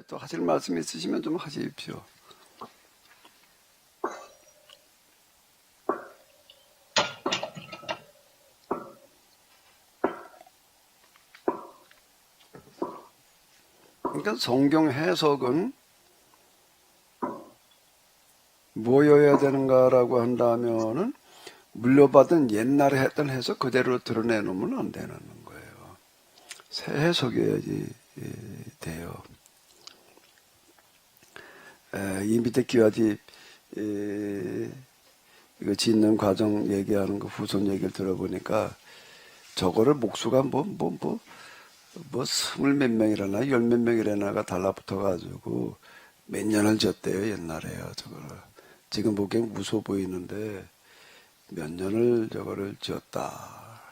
또 하실 말씀 있으시면 좀 하십시오. 그러니까 성경 해석은 뭐여야 되는가라고 한다면은 물려받은 옛날에 했던 해석 그대로 드러내놓으면 안 되는 거예요. 새 해석이어야지 돼요. 이 밑에 기와집 이거 짓는 과정 얘기하는 거 후손 얘기를 들어보니까 저거를 목수가 스물 몇 명이라나 열 몇 명이라나가 달라붙어가지고 몇 년을 지었대요. 옛날에요. 저거를 지금 보기엔 무서워 보이는데 몇 년을 저거를 지었다.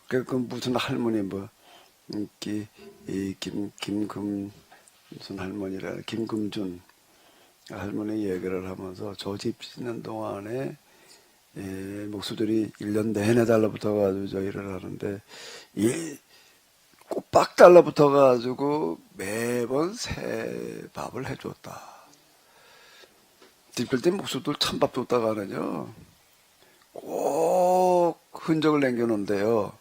그 무슨 할머니 무슨 할머니라 김금준 할머니 얘기를 하면서 저 집 짓는 동안에 목수들이 1년 내내 달라붙어가지고 저 일을 하는데 꼬박 달라붙어가지고 매번 새 밥을 해줬다. 뒷필 때 목수들 찬밥 줬다가 하는요 꼭 흔적을 남겨놓는데요.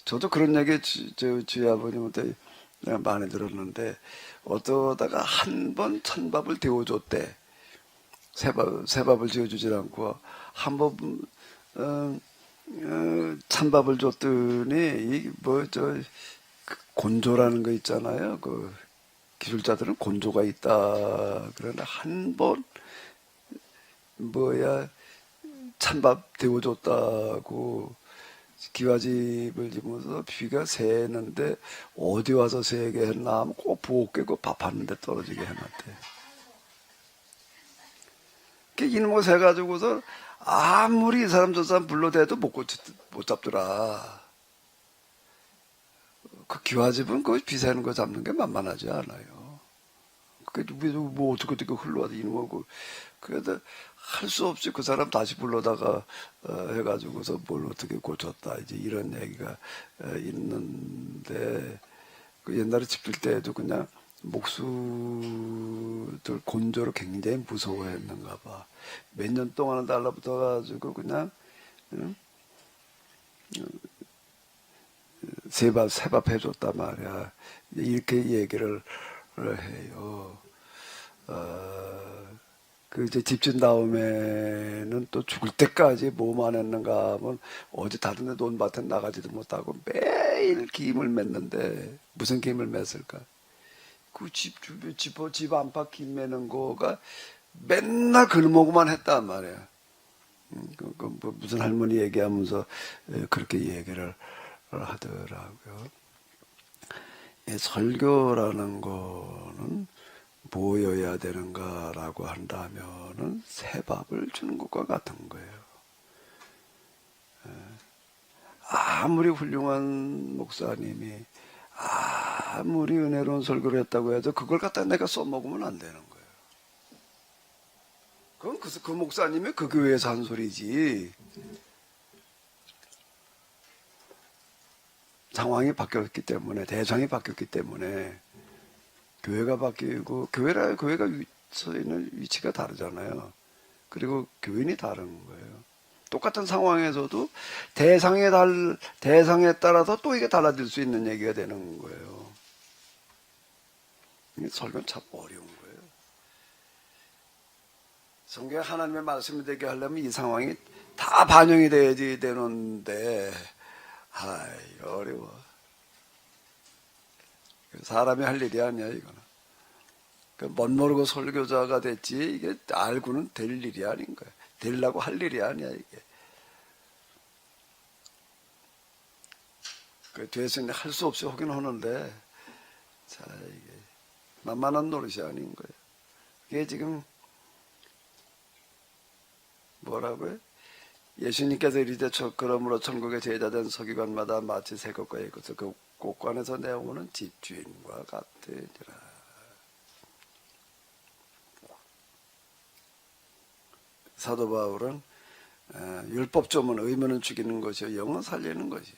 저도 그런 얘기 저희 아버님한테 내가 많이 들었는데 어떠다가 한 번 찬밥을 데워줬대. 새밥을 지어주질 않고 한 번 찬밥을 줬더니 곤조라는 거 있잖아요. 그 기술자들은 곤조가 있다. 그러나 한 번 찬밥 데워줬다고 기와집을 지면서 비가 새는데 어디 와서 새게 했나 하면 꼭 부엌 깨고 밥 하는데 떨어지게 해놨대. 이놈의 새가지고서 아무리 이 사람 저 사람 불러대도 못 잡더라. 그 기와집은 그 비 새는 거 잡는 게 만만하지 않아요. 그게 뭐 어떻게 흘러와도 이놈하고 그래도 할 수 없이 그 사람 다시 불러다가 해가지고서 뭘 어떻게 고쳤다 이제 이런 얘기가 있는데 그 옛날에 집질 때도 그냥 목수들 곤조를 굉장히 무서워했는가 봐. 몇 년 동안 달라붙어가지고 그냥 새밥 해줬단 말이야. 이렇게 얘기를 해요. 이제 집진 다음에는 또 죽을 때까지 뭐만 했는가 하면 어디 다른 데 논밭에 나가지도 못하고 매일 김을 맸는데 무슨 김을 맸을까? 그 집 안팎 김 매는 거가 맨날 그놈하고만 했단 말이야. 무슨 할머니 얘기하면서 그렇게 얘기를 하더라고요. 설교라는 거는 뭐여야 되는가라고 한다면은 새밥을 주는 것과 같은 거예요. 아무리 훌륭한 목사님이 아무리 은혜로운 설교를 했다고 해도 그걸 갖다 내가 써먹으면 안 되는 거예요. 그건 그 목사님이 그 교회에서 한 소리지. 상황이 바뀌었기 때문에, 대상이 바뀌었기 때문에 교회가 바뀌고 교회가 서 있는 위치가 다르잖아요. 그리고 교인이 다른 거예요. 똑같은 상황에서도 대상에 따라서 또 이게 달라질 수 있는 얘기가 되는 거예요. 이게 설교는 참 어려운 거예요. 성경에 하나님의 말씀이 되게 하려면 이 상황이 다 반영이 돼야지 되는데, 어려워. 사람이 할 일이 아니야, 이거는. 멋모르고 설교자가 됐지, 이게 알고는 될 일이 아닌 거야. 되려고 할 일이 아니야, 이게. 돼서 할 수 없이 하긴 하는데, 자, 이게 만만한 노릇이 아닌 거예요. 이게 지금, 뭐라고요? 예수님께서 이르되 그러므로 천국의 제자된 서기관마다 마치 새 것과 옛 것을 그 곳간에서 내어오는 집주인과 같으니라. 사도 바울은 율법조문 의무는 죽이는 것이요 영은 살리는 것이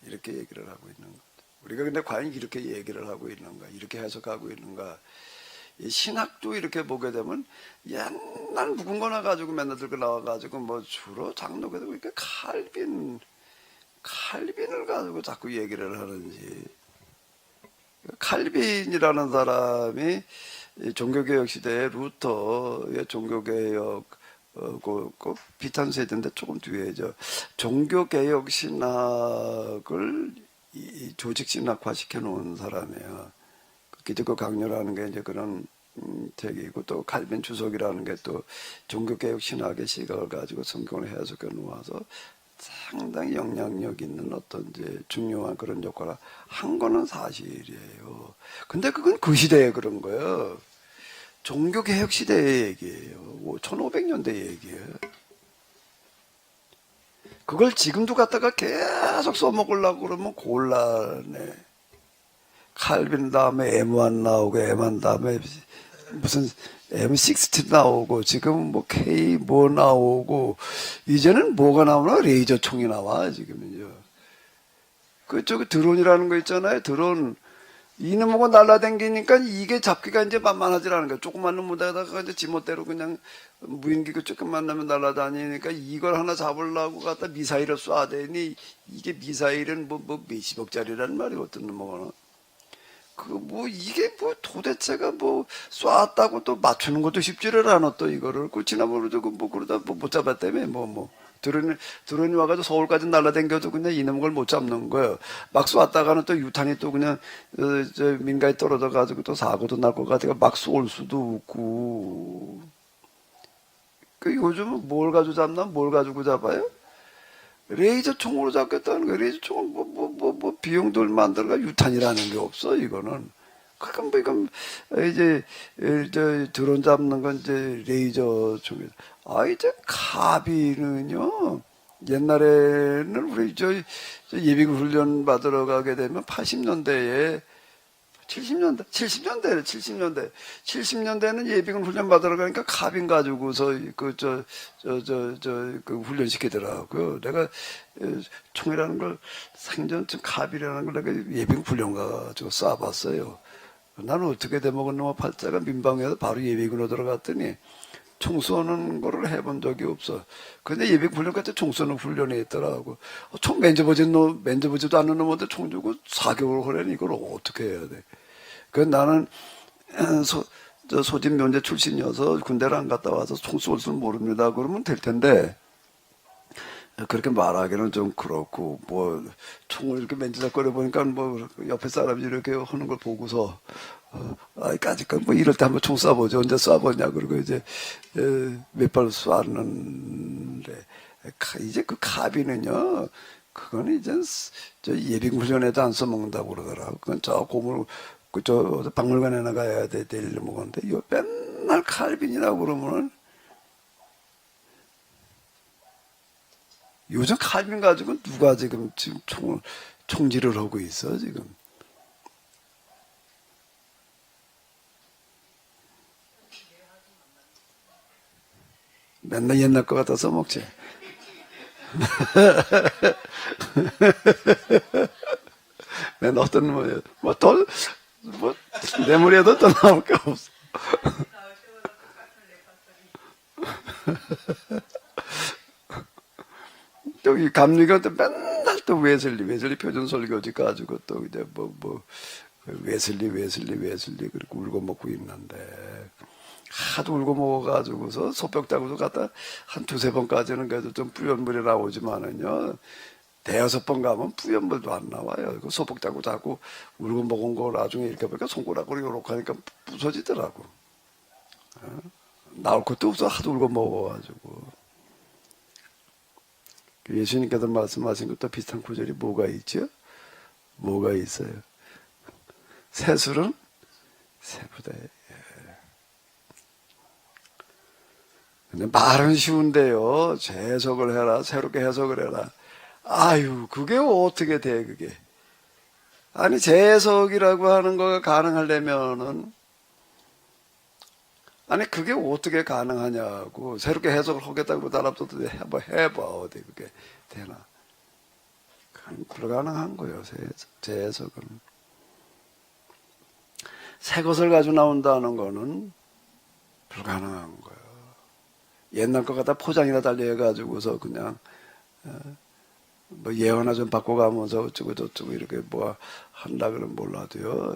이렇게 얘기를 하고 있는 거죠. 우리가 근데 과연 이렇게 얘기를 하고 있는가, 이렇게 해석하고 있는가? 이 신학도 이렇게 보게 되면 옛날 묵은 거나 가지고 맨날 들고 나와가지고 뭐 주로 장로교도 그러니까 칼빈을 가지고 자꾸 얘기를 하는지. 칼빈이라는 사람이 종교개혁 시대에 루터의 종교개혁 비슷한 세대인데 조금 뒤에죠. 종교개혁 신학을 조직신학화 시켜놓은 사람이에요. 기독교 강요라는 게 이제 그런 책이고, 또 칼빈 주석이라는 게 또 종교개혁 신학의 시각을 가지고 성경을 해석해 놓아서 상당히 영향력 있는 어떤 이제 중요한 그런 역할을 한 거는 사실이에요. 근데 그건 그 시대에 그런 거예요. 종교개혁 시대의 얘기예요. 1500년대 얘기예요. 그걸 지금도 갖다가 계속 써먹으려고 그러면 곤란해. 칼빈 다음에 M1 나오고, M1 다음에 무슨 M60 나오고, 지금 뭐 K 뭐 나오고, 이제는 뭐가 나오나? 레이저 총이 나와, 지금은요. 그쪽에 드론이라는 거 있잖아요. 드론. 이놈하고 날라다니니까 이게 잡기가 이제 만만하지라는 거예요. 조그만 놈에다가 이제 지멋대로 그냥 무인기가 조금만 나면 날라다니니까 이걸 하나 잡으려고 갖다 미사일을 쏴대니 이게 미사일은 뭐 몇십억짜리라는 말이 어떤 놈하고는. 이게 도대체가 쐈다고 또 맞추는 것도 쉽지를 않아, 또 이거를. 지나버려도 그러다 못 잡았다며, 드론이 와가지고 서울까지 날라댕겨도 그냥 이놈 걸 못 잡는 거예요. 막 쐈다가는 또 유탄이 또 그냥, 민가에 떨어져가지고 또 사고도 날 것 같아가 막 쏠 수도 없고. 요즘은 뭘 가지고 잡나? 뭘 가지고 잡아요? 레이저 총으로 잡겠다는 거예요. 레이저 총은 비용들 만들어가 유탄이라는 게 없어, 이거는. 그러니까 이건, 이제, 드론 잡는 건 이제 레이저 총이죠. 이제 카비는요, 옛날에는 우리 예비군 훈련 받으러 가게 되면 80년대에 70년대는 예비군 훈련 받으러 가니까 카빈 가지고서 그 훈련 시키더라고요. 내가 총이라는 걸 생전쯤 카빈이라는 걸 내가 예비군 훈련 가지고 쏴봤어요. 나는 어떻게 돼먹은 놈의 팔자가 민방위에서 바로 예비군으로 들어갔더니 총 쏘는 거를 해본 적이 없어. 근데 예비군 훈련 같은 총 쏘는 훈련이 있더라고. 총 만져보지도 않는 놈한테 총 주고 4개월 후에는 이걸 어떻게 해야 돼? 나는 소집 면제 출신이어서 군대를 안 갔다 와서 총 쏠 줄 모릅니다. 그러면 될 텐데, 그렇게 말하기는 좀 그렇고, 총을 이렇게 맨지작거려 보니까 옆에 사람이 이렇게 하는 걸 보고서, 까짓거 이럴 때 한번 총 쏴보죠. 언제 쏴보냐. 그리고 이제, 몇 발 쐈는데, 이제 그 카비는요, 그건 이제 예비군 훈련에도 안 써먹는다고 그러더라고. 그건 박물관에 나가야 될 일을 먹었는데, 이거 맨날 칼빈이라고 그러면은, 요즘 칼빈 가지고 누가 지금 총질을 하고 있어, 지금. 맨날 옛날 거 갖다 써먹지. 맨날 어떤 내 머리에도 또 나올 게 없어. 또 이 감리교한테 맨날 또 웨슬리 표준 설교지 가지고 또 이제 웨슬리 그렇게 울고 먹고 있는데 하도 울고 먹어가지고서 소벽자고도 갖다 한 두세 번까지는 그래도 좀 뿌연물이 나오지만은요 대여섯 번 가면 뿌연물도 안 나와요. 그 소복자고 자꾸 울고 먹은 거 나중에 이렇게 보니까 손가락으로 요렇게 하니까 부서지더라고. 나올 것도 없어 하도 울고 먹어가지고. 예수님께서 말씀하신 것도 비슷한 구절이 뭐가 있죠? 뭐가 있어요? 새술은 새부대. 근데 말은 쉬운데요. 재해석을 해라. 새롭게 해석을 해라. 아유, 그게 어떻게 돼, 그게. 아니, 재해석이라고 하는 거가 가능하려면은, 아니, 그게 어떻게 가능하냐고. 새롭게 해석을 하겠다고 사람도 해봐. 어디 그게 되나. 그건 불가능한 거예요, 재해석은. 새 것을 가지고 나온다는 거는 불가능한 거예요. 옛날 것 갖다 포장이나 달리해가지고서 그냥, 뭐 예언나 좀 바꿔가면서 어쩌고 저쩌고 이렇게 뭐 한다 그러면 몰라도요.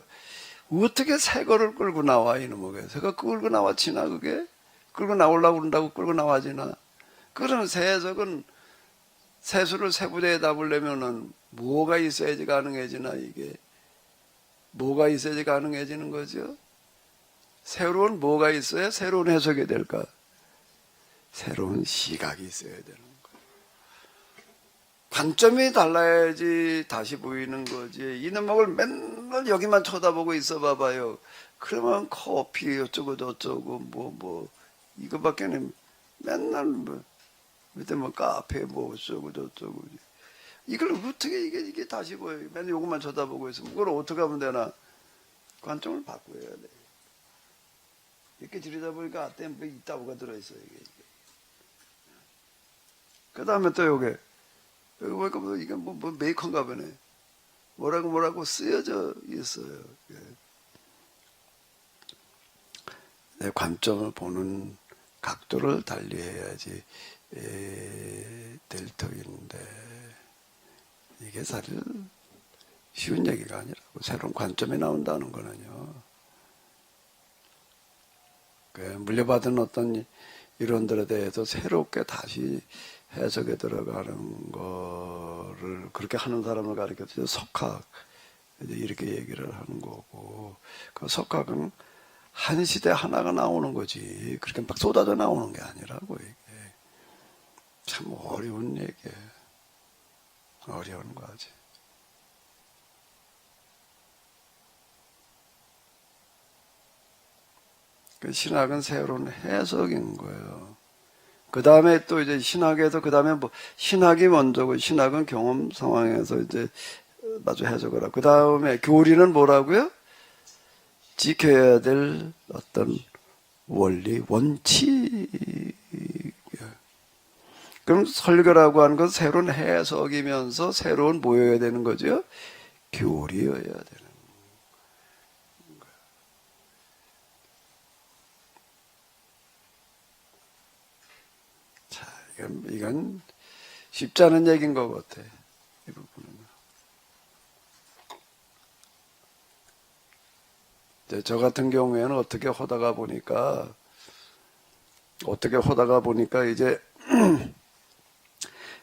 어떻게 새 거를 끌고 나와 이놈의 새가 끌고 나와지나 그게? 끌고 나오려고 그런다고 끌고 나와지나? 그런 새해석은 새수를 새부대에 담으려면은 뭐가 있어야지 가능해지나 이게? 뭐가 있어야지 가능해지는 거죠? 새로운 뭐가 있어야 새로운 해석이 될까? 새로운 시각이 있어야 되는 거예요. 관점이 달라야지 다시 보이는 거지. 이놈을 맨날 여기만 쳐다보고 있어 봐봐요. 그러면 커피 어쩌고 저쩌고 이거밖에는 맨날 밑에 카페 어쩌고 저쩌고 이걸 어떻게 이게 다시 보여요. 맨날 요것만 쳐다보고 있으면 그걸 어떻게 하면 되나. 관점을 바꿔야 돼. 이렇게 들여다보니까 앞에 뭐 있다고가 들어있어요. 이게. 그 다음에 또 여기 보니까 이게 메이커인가 보네. 뭐라고 쓰여져 있어요. 내 관점을 보는 각도를 달리해야지 될 터인데 이게 사실 쉬운 얘기가 아니라고. 새로운 관점이 나온다는 거는요. 물려받은 어떤 이론들에 대해서 새롭게 다시 해석에 들어가는 거를 그렇게 하는 사람을 가리켜서 석학 이렇게 얘기를 하는 거고, 그 석학은 한 시대 하나가 나오는 거지 그렇게 막 쏟아져 나오는 게 아니라고. 이게 참 어려운 얘기예요. 어려운 거지. 그 신학은 새로운 해석인 거예요. 그 다음에 또 이제 신학에서 그 다음에 신학이 먼저고 신학은 경험 상황에서 이제 마저 해석을 하고 그 다음에 교리는 뭐라고요? 지켜야 될 어떤 원리, 원칙. 그럼 설교라고 하는 건 새로운 해석이면서 새로운 뭐여야 되는 거죠? 교리여야 되는 거예요. 자, 이건 쉽지 않은 얘기인 것 같아. 이 부분은. 저 같은 경우에는 어떻게 하다가 보니까 이제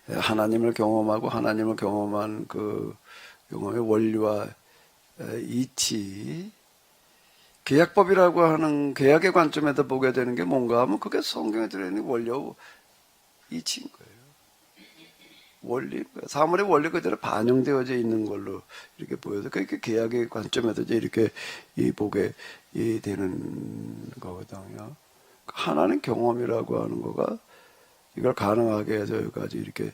하나님을 경험하고 하나님을 경험한 그 경험의 원리와 이치, 계약법이라고 하는 계약의 관점에서 보게 되는 게 뭔가 하면 그게 성경에 들어있는 원리와 이치인 거예요. 원리, 사물의 원리 그대로 반영되어져 있는 걸로 이렇게 보여서 그게 계약의 관점에서 이제 이렇게 보게 되는 거거든요. 하나는 경험이라고 하는 거가 이걸 가능하게 해서 여기까지 이렇게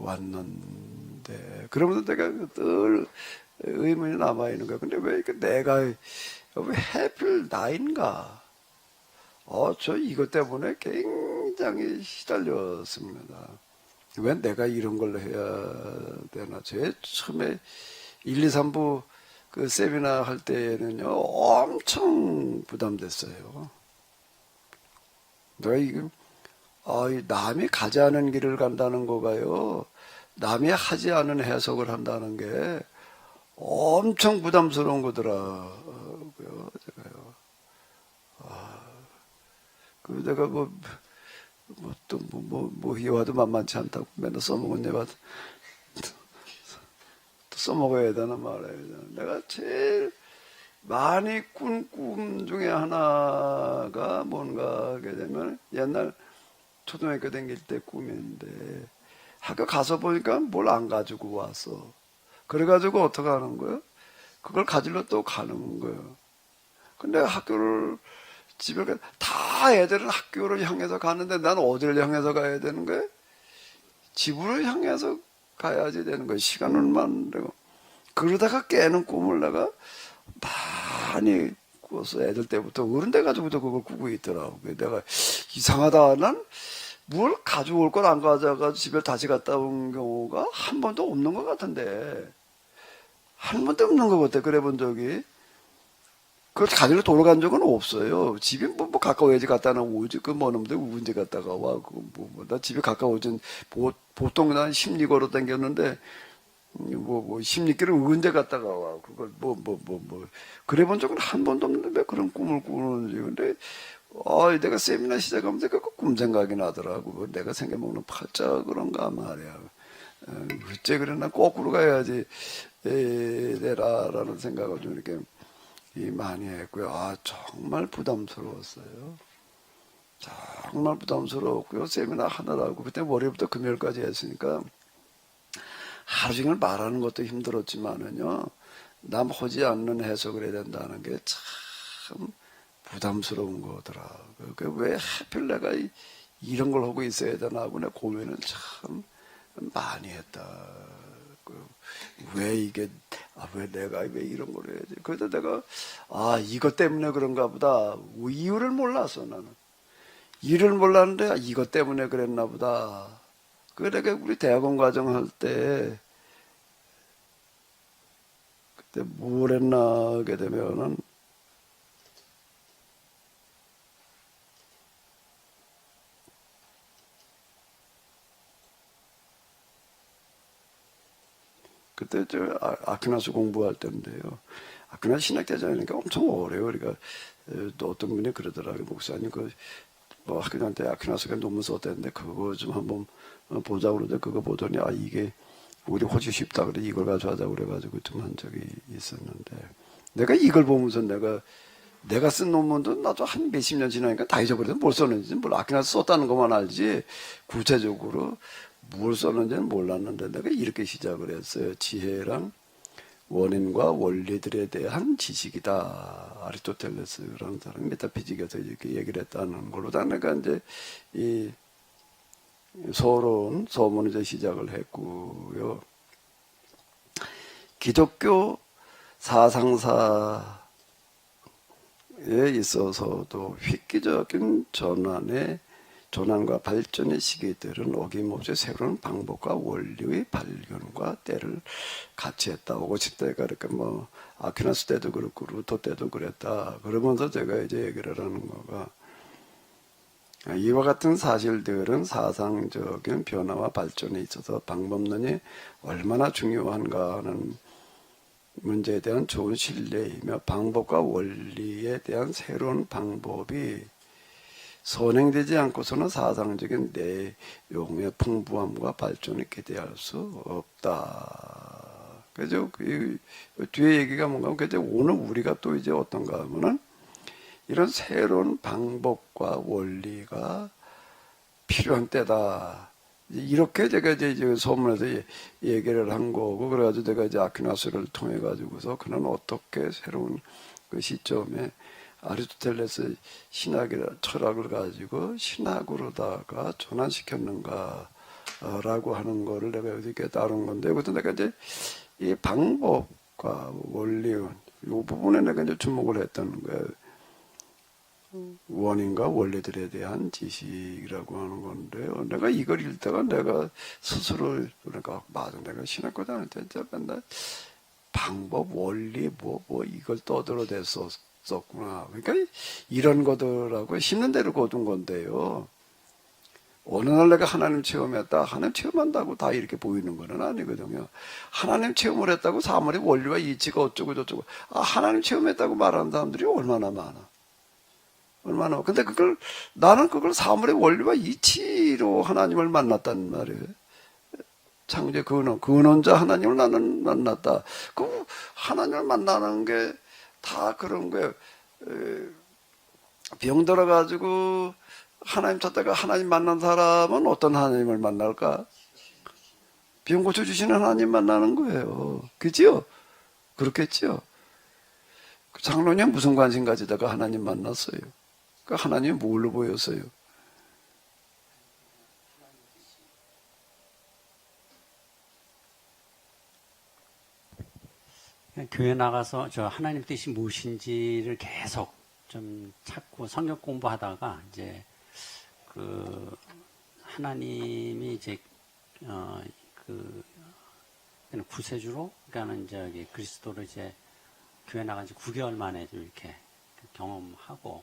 왔는데, 그러면서 내가 늘 의문이 남아있는 거야. 근데 왜 내가 왜 하필 나인가? 저 이것 때문에 굉장히 시달렸습니다. 왜 내가 이런 걸 해야 되나? 제일 처음에 1, 2, 3부 그 세미나 할 때는요, 엄청 부담됐어요. 내가 이거 이 남이 가지 않은 길을 간다는 거가요. 남이 하지 않은 해석을 한다는 게 엄청 부담스러운 거더라고요. 제가요. 그 내가 희화도 만만치 않다고 맨날 써먹은 예가 또 써먹어야 되나 말아야 되나. 내가 제일 많이 꾼 꿈 중에 하나가 뭔가 하게 되면 옛날 초등학교 다닐 때 꿈인데 학교 가서 보니까 뭘 안 가지고 왔어. 그래가지고 어떻게 하는 거예요? 그걸 가지러 또 가는 거예요. 근데 학교를 집에 다 애들은 학교를 향해서 가는데 난 어디를 향해서 가야 되는 거예요? 집으로 향해서 가야지 되는 거예요. 시간을 만들고. 그러다가 깨는 꿈을 내가 많이 꾸어서 애들 때부터 어른 돼가지고도 그걸 꾸고 있더라고. 내가 이상하다. 난 뭘 가져올 걸 안 가져가지고 집에 다시 갔다 온 경우가 한 번도 없는 것 같은데. 한 번도 없는 것 같아. 그래 본 적이. 그걸 가지러 돌아간 적은 없어요. 집이 뭐 가까워야지 갔다 오지. 먼 놈들 언제 갔다가 와. 나 집에 가까워진, 보통 난 심리 걸어 다녔는데, 심리길을 언제 갔다가 와. 그걸 그래 본 적은 한 번도 없는데 왜 그런 꿈을 꾸는지. 근데, 내가 세미나 시작하면서 그 꿈 생각이 나더라고. 내가 생겨먹는 팔자 그런가 말이야. 어째 그래. 난 거꾸로 가야지, 되라라는 생각을 좀 이렇게 많이 했고요. 정말 부담스러웠어요. 정말 부담스러웠고요. 세미나 하느라고. 그때 월요일부터 금요일까지 했으니까 하루 종일 말하는 것도 힘들었지만은요. 남 하지 않는 해석을 해야 된다는 게 참 부담스러운 거더라고요. 왜 하필 내가 이런 걸 하고 있어야 되나 하고 내 고민을 참 많이 했다. 왜 이게, 왜 내가 왜 이런 걸 해야지. 그래서 내가, 이것 때문에 그런가 보다. 이유를 몰랐어, 나는. 이유를 몰랐는데, 이것 때문에 그랬나 보다. 내가 우리 대학원 과정 할 때, 그때 뭘 했나 하게 되면은, 그때 아퀴나스 공부할 때인데요. 아퀴나스 신학대전이니까 엄청 어려요. 그러니까 또 어떤 분이 그러더라고요. 목사님 학교 다닐 때 아퀴나스가 논문 썼다는데 그거 좀 한번 보자고 그러는데 그거 보더니 이게 우리 훨씬 쉽다 그래. 이걸 가져가자고 그래가지고 좀 한 적이 있었는데 내가 이걸 보면서 내가 쓴 논문도 나도 한 몇십 년 지나니까 다 잊어버려서 뭘 썼는지 아퀴나스 썼다는 것만 알지 구체적으로 뭘 썼는지는 몰랐는데 내가 이렇게 시작을 했어요. 지혜란 원인과 원리들에 대한 지식이다. 아리스토텔레스라는 사람이 메타피직에서 이렇게 얘기를 했다는 걸로 다 내가 이제 이 서문을 이제 시작을 했고요. 기독교 사상사에 있어서도 획기적인 전환과 발전의 시기들은 어김없이 새로운 방법과 원리의 발견과 때를 같이 했다. 50대가 이렇게 아퀴나스 때도 그렇고 루터 때도 그랬다. 그러면서 제가 이제 얘기를 하는 거가 이와 같은 사실들은 사상적인 변화와 발전에 있어서 방법론이 얼마나 중요한가 하는 문제에 대한 좋은 신뢰이며 방법과 원리에 대한 새로운 방법이 선행되지 않고서는 사상적인 내용의 풍부함과 발전을 기대할 수 없다. 그죠? 뒤에 얘기가 뭔가, 그죠? 오늘 우리가 또 이제 어떤가 하면은 이런 새로운 방법과 원리가 필요한 때다. 이렇게 제가 이제 소문에서 얘기를 한 거고, 그래가지고 내가 이제 아퀴나스를 통해가지고서 그는 어떻게 새로운 그 시점에 아리스토텔레스 철학을 가지고 신학으로다가 전환시켰는가라고 하는 거를 내가 여기 깨달은 건데, 그것도 내가 이제 이 방법과 원리, 이 부분에 내가 이제 주목을 했다는 거예요. 원인과 원리들에 대한 지식이라고 하는 건데요. 내가 이걸 읽다가 내가 스스로, 맞아. 내가 신학교 다닐 때 진짜 맨날 방법, 원리, 이걸 떠들어댔었구나. 그러니까 이런 거들하고 심는 대로 거둔 건데요. 어느 날 내가 하나님 체험했다. 하나님 체험한다고 다 이렇게 보이는 건 아니거든요. 하나님 체험을 했다고 사물의 원리와 이치가 어쩌고 저쩌고. 하나님 체험했다고 말하는 사람들이 얼마나 많아. 얼마나. 근데 나는 그걸 사물의 원리와 이치로 하나님을 만났단 말이에요. 창조의 근원자 하나님을 나는 만났다. 그 하나님을 만나는 게 다 그런 거예요. 병 들어가지고 하나님 찾다가 하나님 만난 사람은 어떤 하나님을 만날까? 병 고쳐주시는 하나님 만나는 거예요. 그죠? 그렇겠죠? 장로님 무슨 관심 가지다가 하나님 만났어요? 그 하나님이 뭘로 보였어요? 교회 나가서 저 하나님 뜻이 무엇인지를 계속 좀 찾고 성경 공부하다가 이제 그 하나님이 이제 그 구세주로 그러니까는 저기 그리스도로 이제 교회 나간 지 9개월 만에 좀 이렇게 경험하고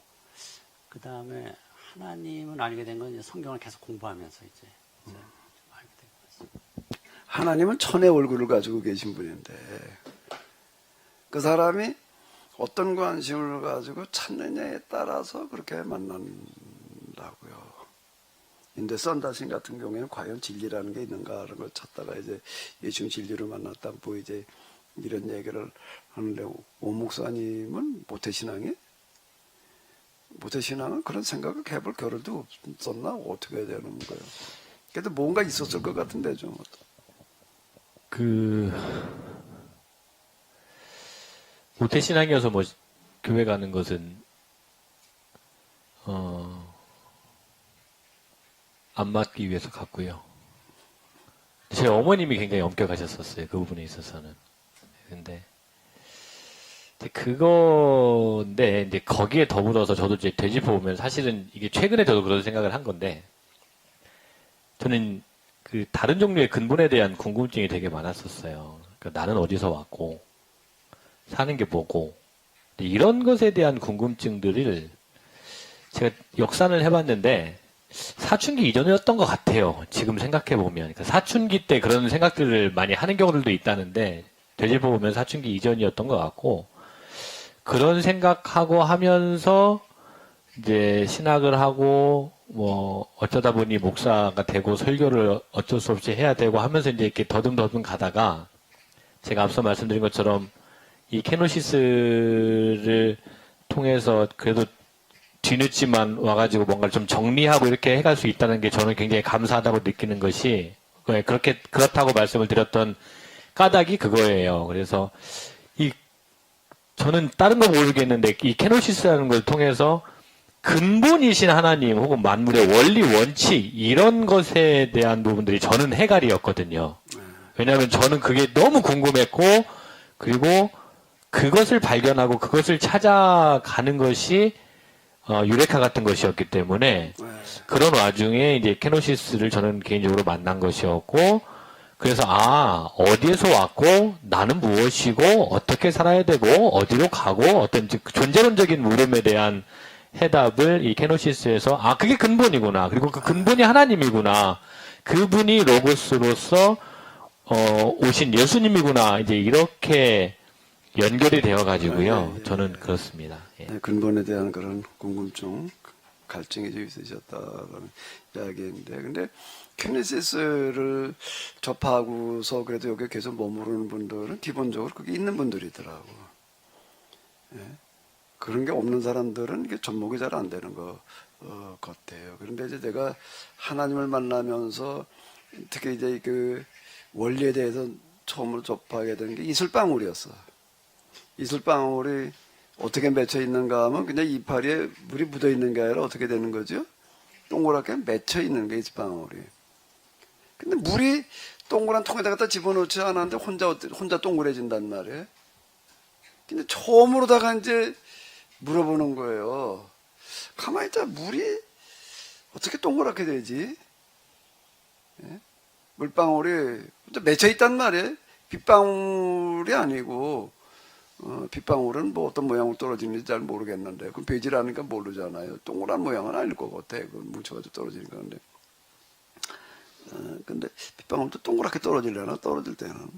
그 다음에 하나님은 알게 된 건 이제 성경을 계속 공부하면서 이제 좀 알게 된 것 같습니다. 하나님은 천의 얼굴을 가지고 계신 분인데 그 사람이 어떤 관심을 가지고 찾느냐에 따라서 그렇게 만난다고요. 근데 썬다신 같은 경우에는 과연 진리라는 게 있는가 하는 걸 찾다가 이제 예수 진리로 만났다 뭐 이제 이런 얘기를 하는데 오 목사님은 모태신앙이? 모태신앙은 그런 생각을 해볼 겨를도 없었나? 어떻게 해야 되는 거예요? 그래도 뭔가 있었을 것 같은데 좀. 모태신앙이어서 뭐 교회 가는 것은 안 맞기 위해서 갔고요. 제 어머님이 굉장히 엄격하셨었어요. 그 부분에 있어서는. 근데 그건데 이제 거기에 더불어서 저도 이제 되짚어 보면 사실은 이게 최근에 저도 그런 생각을 한 건데 저는 그 다른 종류의 근본에 대한 궁금증이 되게 많았었어요. 그러니까 나는 어디서 왔고 사는 게 뭐고 이런 것에 대한 궁금증들을 제가 역산을 해봤는데 사춘기 이전이었던 것 같아요. 지금 생각해보면. 그러니까 사춘기 때 그런 생각들을 많이 하는 경우들도 있다는데 되짚어보면 사춘기 이전이었던 것 같고 그런 생각하고 하면서 이제 신학을 하고 뭐 어쩌다 보니 목사가 되고 설교를 어쩔 수 없이 해야 되고 하면서 이제 이렇게 더듬더듬 가다가 제가 앞서 말씀드린 것처럼 이 케노시스를 통해서 그래도 뒤늦지만 와가지고 뭔가를 좀 정리하고 이렇게 해갈 수 있다는 게 저는 굉장히 감사하다고 느끼는 것이 그렇다고 말씀을 드렸던 까닭이 그거예요. 그래서 저는 다른 거 모르겠는데 이 케노시스라는 걸 통해서 근본이신 하나님 혹은 만물의 원리 원칙 이런 것에 대한 부분들이 저는 해갈이었거든요. 왜냐하면 저는 그게 너무 궁금했고 그리고 그것을 발견하고 그것을 찾아가는 것이 유레카 같은 것이었기 때문에 그런 와중에 이제 케노시스를 저는 개인적으로 만난 것이었고 그래서 어디에서 왔고 나는 무엇이고 어떻게 살아야 되고 어디로 가고 어떤 존재론적인 물음에 대한 해답을 이 케노시스에서 그게 근본이구나. 그리고 그 근본이 하나님이구나. 그분이 로고스로서 오신 예수님이구나. 이제 이렇게 연결이 되어 가지고요. 저는 그렇습니다. 예. 근본에 대한 그런 궁금증, 갈증이 좀 있으셨다라는 이야기인데, 근데 케네시스를 접하고서 그래도 여기 계속 머무르는 분들은 기본적으로 그게 있는 분들이더라고. 예? 그런 게 없는 사람들은 이게 접목이 잘 안 되는 것 같아요. 그런데 이제 내가 하나님을 만나면서 특히 이제 그 원리에 대해서 처음으로 접하게 된 게 이슬방울이었어. 이슬방울이 어떻게 맺혀 있는가 하면 그냥 이파리에 물이 묻어 있는 게 아니라 어떻게 되는 거죠? 동그랗게 맺혀 있는 게 이슬방울이. 근데 물이 동그란 통에다 갖다 집어넣지 않았는데 혼자 동그래진단 말이에요. 근데 처음으로다가 이제 물어보는 거예요. 가만히 있자 물이 어떻게 동그랗게 되지? 예? 물방울이 맺혀 있단 말이에요. 빗방울이 아니고 빗방울은 뭐 어떤 모양으로 떨어지는지 잘 모르겠는데 그럼 베지라니까 모르잖아요. 동그란 모양은 아닐 것 같아. 그 뭉쳐가지고 떨어지니까. 근데 근데 빗방울도 동그랗게 떨어지려나, 떨어질 때는.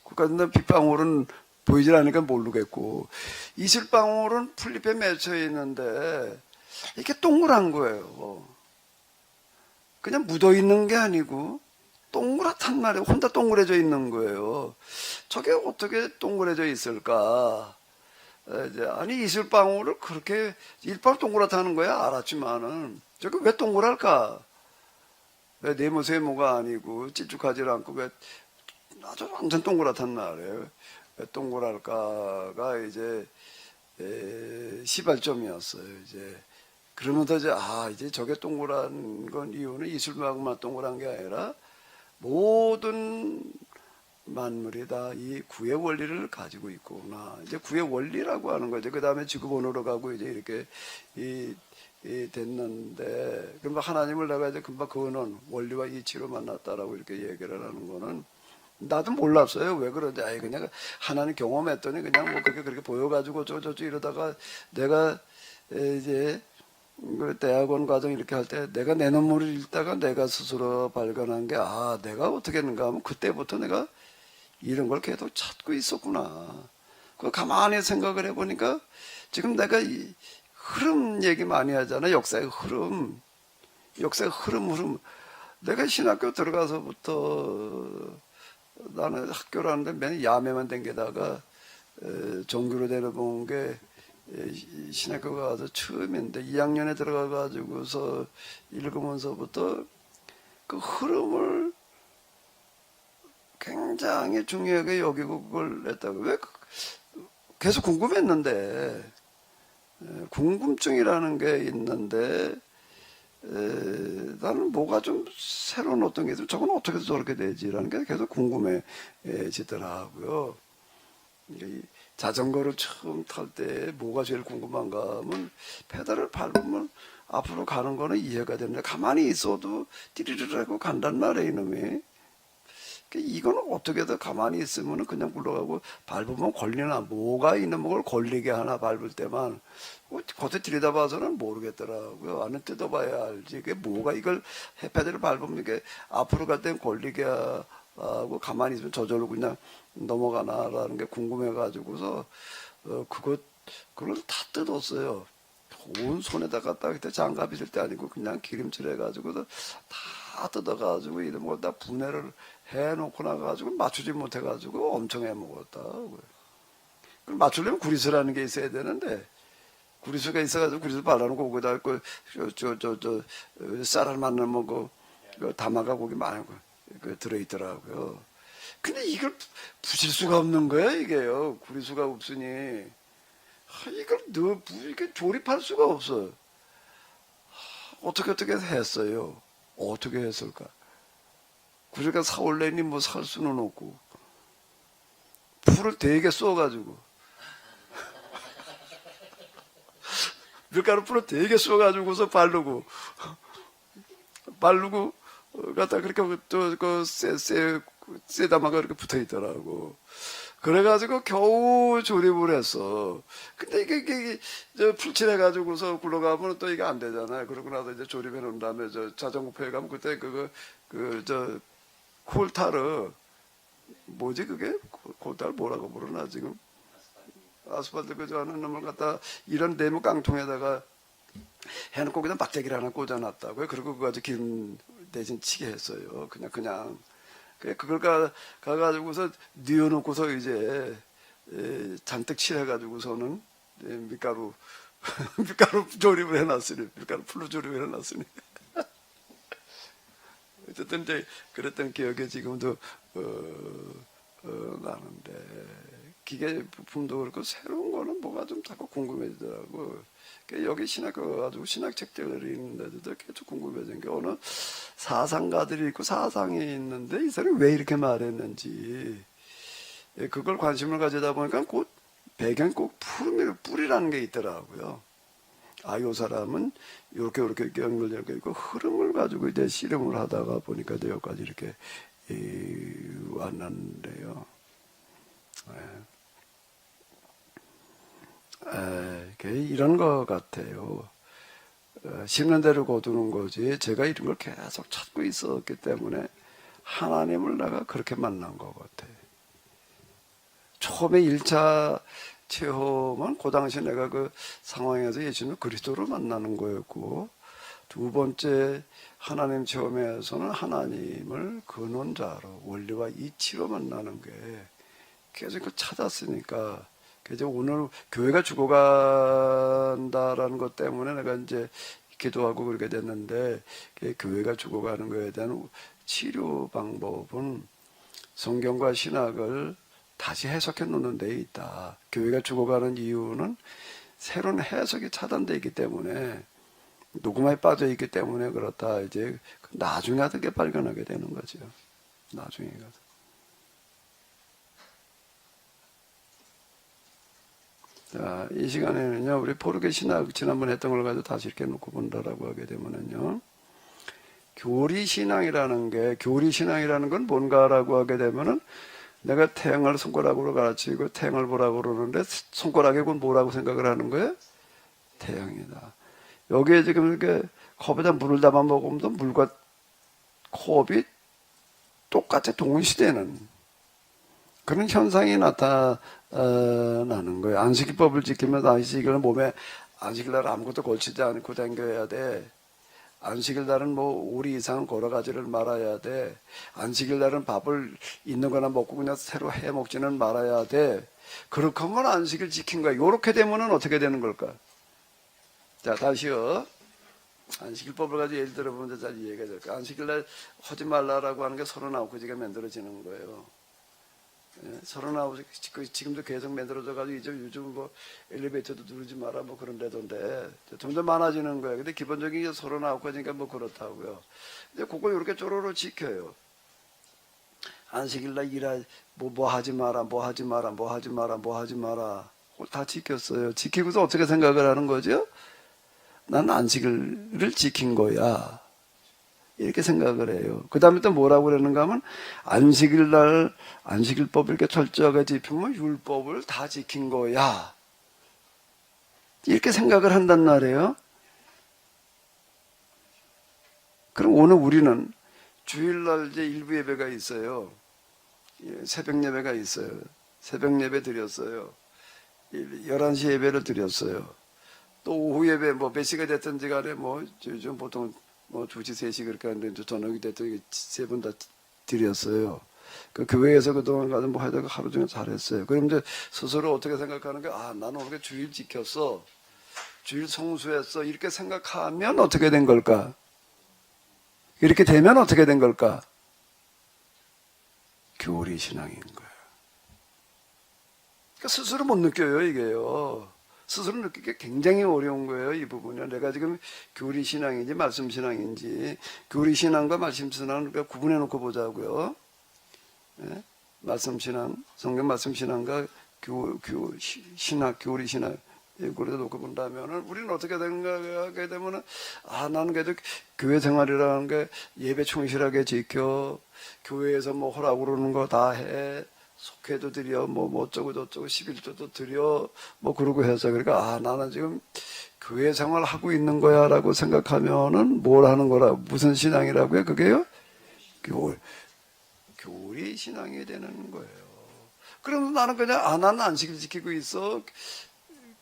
그러니까 빗방울은 보이질 않으니까 모르겠고, 이슬방울은 풀잎에 맺혀 있는데, 이게 동그란 거예요. 그냥 묻어 있는 게 아니고, 동그랗단 말이에요. 혼자 동그래져 있는 거예요. 저게 어떻게 동그래져 있을까? 아니, 이슬방울을 그렇게 일방 동그랗다는 거야, 알았지만은. 저게 왜 동그랄까? 왜 네모세모가 아니고 찔쭉하지 않고 왜 아주 완전 동그랗단 말이에요. 왜 동그랄까가 이제 시발점이었어요. 이제 그러면서 이제 저게 동그란 건 이유는 이슬방울만 동그란 게 아니라 모든 만물이 다 이 구의 원리를 가지고 있구나. 이제 구의 원리라고 하는 거죠. 그 다음에 지구본으로 가고 이제 이렇게 됐는데, 그럼 하나님을 내가 이제 금방 그거는 원리와 이치로 만났다라고 이렇게 얘기를 하는 거는 나도 몰랐어요. 왜 그런지. 그냥 하나님 경험했더니 그냥 뭐 그렇게 보여가지고 저저 이러다가 내가 이제 그 대학원 과정 이렇게 할 때 내가 내 논문을 읽다가 내가 스스로 발견한 게 내가 어떻게 했는가 하면 그때부터 내가 이런 걸 계속 찾고 있었구나. 그 가만히 생각을 해보니까 지금 내가 이 흐름 얘기 많이 하잖아. 역사의 흐름. 역사의 흐름. 내가 신학교 들어가서부터 나는 학교라는데 맨 야매만 댕기다가 종교로 데려본 게 신학교 가서 처음인데 2학년에 들어가가지고서 읽으면서부터 그 흐름을 굉장히 중요하게 여기고 그걸 했다고. 왜 계속 궁금했는데 궁금증이라는 게 있는데 나는 뭐가 좀 새로운 어떤 게 있으면 저건 어떻게 해서 저렇게 되지라는 게 계속 궁금해지더라고요. 자전거를 처음 탈 때 뭐가 제일 궁금한가 하면 페달을 밟으면 앞으로 가는 거는 이해가 되는데 가만히 있어도 띠리르르 하고 간단 말이에요, 이놈이. 이거는 어떻게 해서 가만히 있으면 그냥 굴러가고 밟으면 걸리나, 뭐가 있는 걸 걸리게 하나 밟을 때만 겉에 들여다봐서는 모르겠더라고요. 안에 뜯어봐야 알지. 이게 뭐가 이걸 페달을 밟으면 이게 앞으로 갈 땐 걸리게 하고 가만히 있으면 저절로 그냥 넘어가나라는 게 궁금해가지고서 그걸 다 뜯었어요. 온 손에다가 딱 그때 장갑 있을 때 아니고 그냥 기름칠 해가지고서 다 뜯어가지고 이런 걸 다 분해를 해놓고 나가지고 맞추지 못해가지고 엄청 해먹었다. 그럼 맞추려면 구리수라는 게 있어야 되는데 구리수가 있어가지고 구리수 발라놓고 거기다 쌀알 만나면 그 담아가 거기 많은 거 들어있더라고요. 근데 이걸 부실 수가 없는 거야 이게요. 구리수가 없으니 이걸 이렇게 조립할 수가 없어요. 어떻게 했어요? 어떻게 했을까? 그러니까 사올래니 뭐 살 수는 없고 풀을 되게 쏘가지고 밀가루 풀을 되게 쏘가지고서 바르고 갖다 그렇게 또그 쇠다마가 이렇게 붙어 있더라고. 그래가지고 겨우 조립을 했어. 근데 이게 풀칠해가지고서 굴러가면 또 이게 안 되잖아요. 그러고 나서 이제 조립해 놓은 다음에 자전거표에 가면 그때 콜타르 뭐지 그게? 콜타르 뭐라고 부르나 지금? 아스팔트 그저 하는 놈을 갖다 이런 네모 깡통에다가 해놓고 그냥 막대기를 하나 꽂아놨다고요. 그리고 그거 가지고 기름 대신 치게 했어요. 그냥. 그걸 가가지고서 뉘어놓고서 이제 잔뜩 칠해가지고서는 밀가루 조립을 해놨으니 밀가루 풀로 조립을 해놨으니 어쨌든 이제 그랬던 기억이 지금도 나는데 기계 부품도 그렇고 새로운 거는 뭐가 좀 자꾸 궁금해지더라고. 여기 신학교 가지고 신학책들이 있는데도 계속 궁금해진 게 어느 사상가들이 있고 사상이 있는데 이 사람이 왜 이렇게 말했는지 그걸 관심을 가지다 보니까 그 배경 꼭 뿌리라는 게 있더라고요. 요 사람은 이렇게 연결되어 있고 흐름을 가지고 이제 실험을 하다가 보니까 이제 여기까지 이렇게 왔는데요. 이런 것 같아요. 심는 대로 거두는 거지. 제가 이런 걸 계속 찾고 있었기 때문에 하나님을 내가 그렇게 만난 것 같아. 처음에 1차 체험은 그 당시 내가 그 상황에서 예수님을 그리스도로 만나는 거였고, 두 번째 하나님 체험에서는 하나님을 근원자로 원리와 이치로 만나는 게 계속 그 찾았으니까, 그래서 오늘 교회가 죽어간다라는 것 때문에 내가 이제 기도하고 그렇게 됐는데, 교회가 죽어가는 거에 대한 치료 방법은 성경과 신학을 다시 해석해 놓는 데 있다. 교회가 죽어가는 이유는 새로운 해석이 차단되어 있기 때문에, 녹음에 빠져 있기 때문에 그렇다. 이제 나중에 어떻게 발견하게 되는 거죠. 나중에 가서. 자, 이 시간에는요, 우리 포르게 신학 지난번에 했던 걸 가지고 다시 이렇게 놓고 본다라고 하게 되면은요, 교리신앙이라는 건 뭔가라고 하게 되면은, 내가 태양을 손가락으로 가르치고 태양을 보라고 그러는데, 손가락에 그건 뭐라고 생각을 하는 거예요? 태양이다. 여기에 지금 이렇게 컵에다 물을 담아 먹으면 물과 컵이 똑같이 동시되는 그런 현상이 나타나는 거예요. 안식일법을 지키면서 안식일은 몸에 안식일날 아무것도 걸치지 않고 다녀야 돼. 안식일날은 뭐 오리 이상 걸어가지를 말아야 돼. 안식일날은 밥을 있는 거나 먹고 그냥 새로 해 먹지는 말아야 돼. 그렇게 하면 안식일 지킨 거야. 요렇게 되면은 어떻게 되는 걸까? 자, 다시요. 안식일법을 가지고 예를 들어보면 잘 이해가 될까? 안식일날 하지 말라라고 하는 게 39가지가 만들어지는 거예요. 예, 39가지, 지금도 계속 만들어져가지고, 이제 요즘 뭐 엘리베이터도 누르지 마라 뭐 그런 데던데, 점점 많아지는 거예요. 근데 기본적인 게 39가지니까 뭐 그렇다고요. 근데 그걸 이렇게 쪼로로 지켜요. 안식일날 뭐 하지 마라, 뭐 하지 마라, 뭐 하지 마라, 뭐 하지 마라. 그걸 다 지켰어요. 지키고서 어떻게 생각을 하는 거죠? 난 안식일을 지킨 거야. 이렇게 생각을 해요. 그 다음에 또 뭐라고 그러는가 하면, 안식일날, 안식일법을 이렇게 철저하게 지키면 율법을 다 지킨 거야. 이렇게 생각을 한단 말이에요. 그럼 오늘 우리는 주일날 이제 일부 예배가 있어요. 새벽 예배가 있어요. 새벽 예배 드렸어요. 11시 예배를 드렸어요. 또 오후 예배 뭐 몇 시가 됐든지 간에 뭐 요즘 보통 뭐 2시, 3시 그렇게 하는데 저녁이 됐든 세 번 다 드렸어요. 그 교회에서 그동안 가서 뭐 하다가 하루 종일 잘했어요. 그럼 이제 스스로 어떻게 생각하는 게, 나는 오늘 주일 지켰어. 주일 성수했어. 이렇게 생각하면 어떻게 된 걸까? 이렇게 되면 어떻게 된 걸까? 교리 신앙인 거예요. 그러니까 스스로 못 느껴요, 이게요. 스스로 느끼기 굉장히 어려운 거예요, 이 부분은. 내가 지금 교리 신앙인지 말씀 신앙인지, 교리 신앙과 말씀 신앙을 구분해 놓고 보자고요. 네? 말씀 신앙, 성경 말씀 신앙과 신학, 교리 신학, 이거를 놓고 본다면은, 우리는 어떻게 생각하게 되면은, 나는 그래도 교회 생활이라는 게 예배 충실하게 지켜, 교회에서 뭐 하라고 그러는 거 다 해, 속회도 드려, 뭐 어쩌고 저쩌고 11조도 드려, 뭐 그러고 해서, 그러니까 나는 지금 교회 생활 하고 있는 거야 라고 생각하면은 뭘 하는 거라, 무슨 신앙이라고요? 그게요? 교리 신앙이 되는 거예요. 그러면 나는 그냥, 나는 안식일 지키고 있어.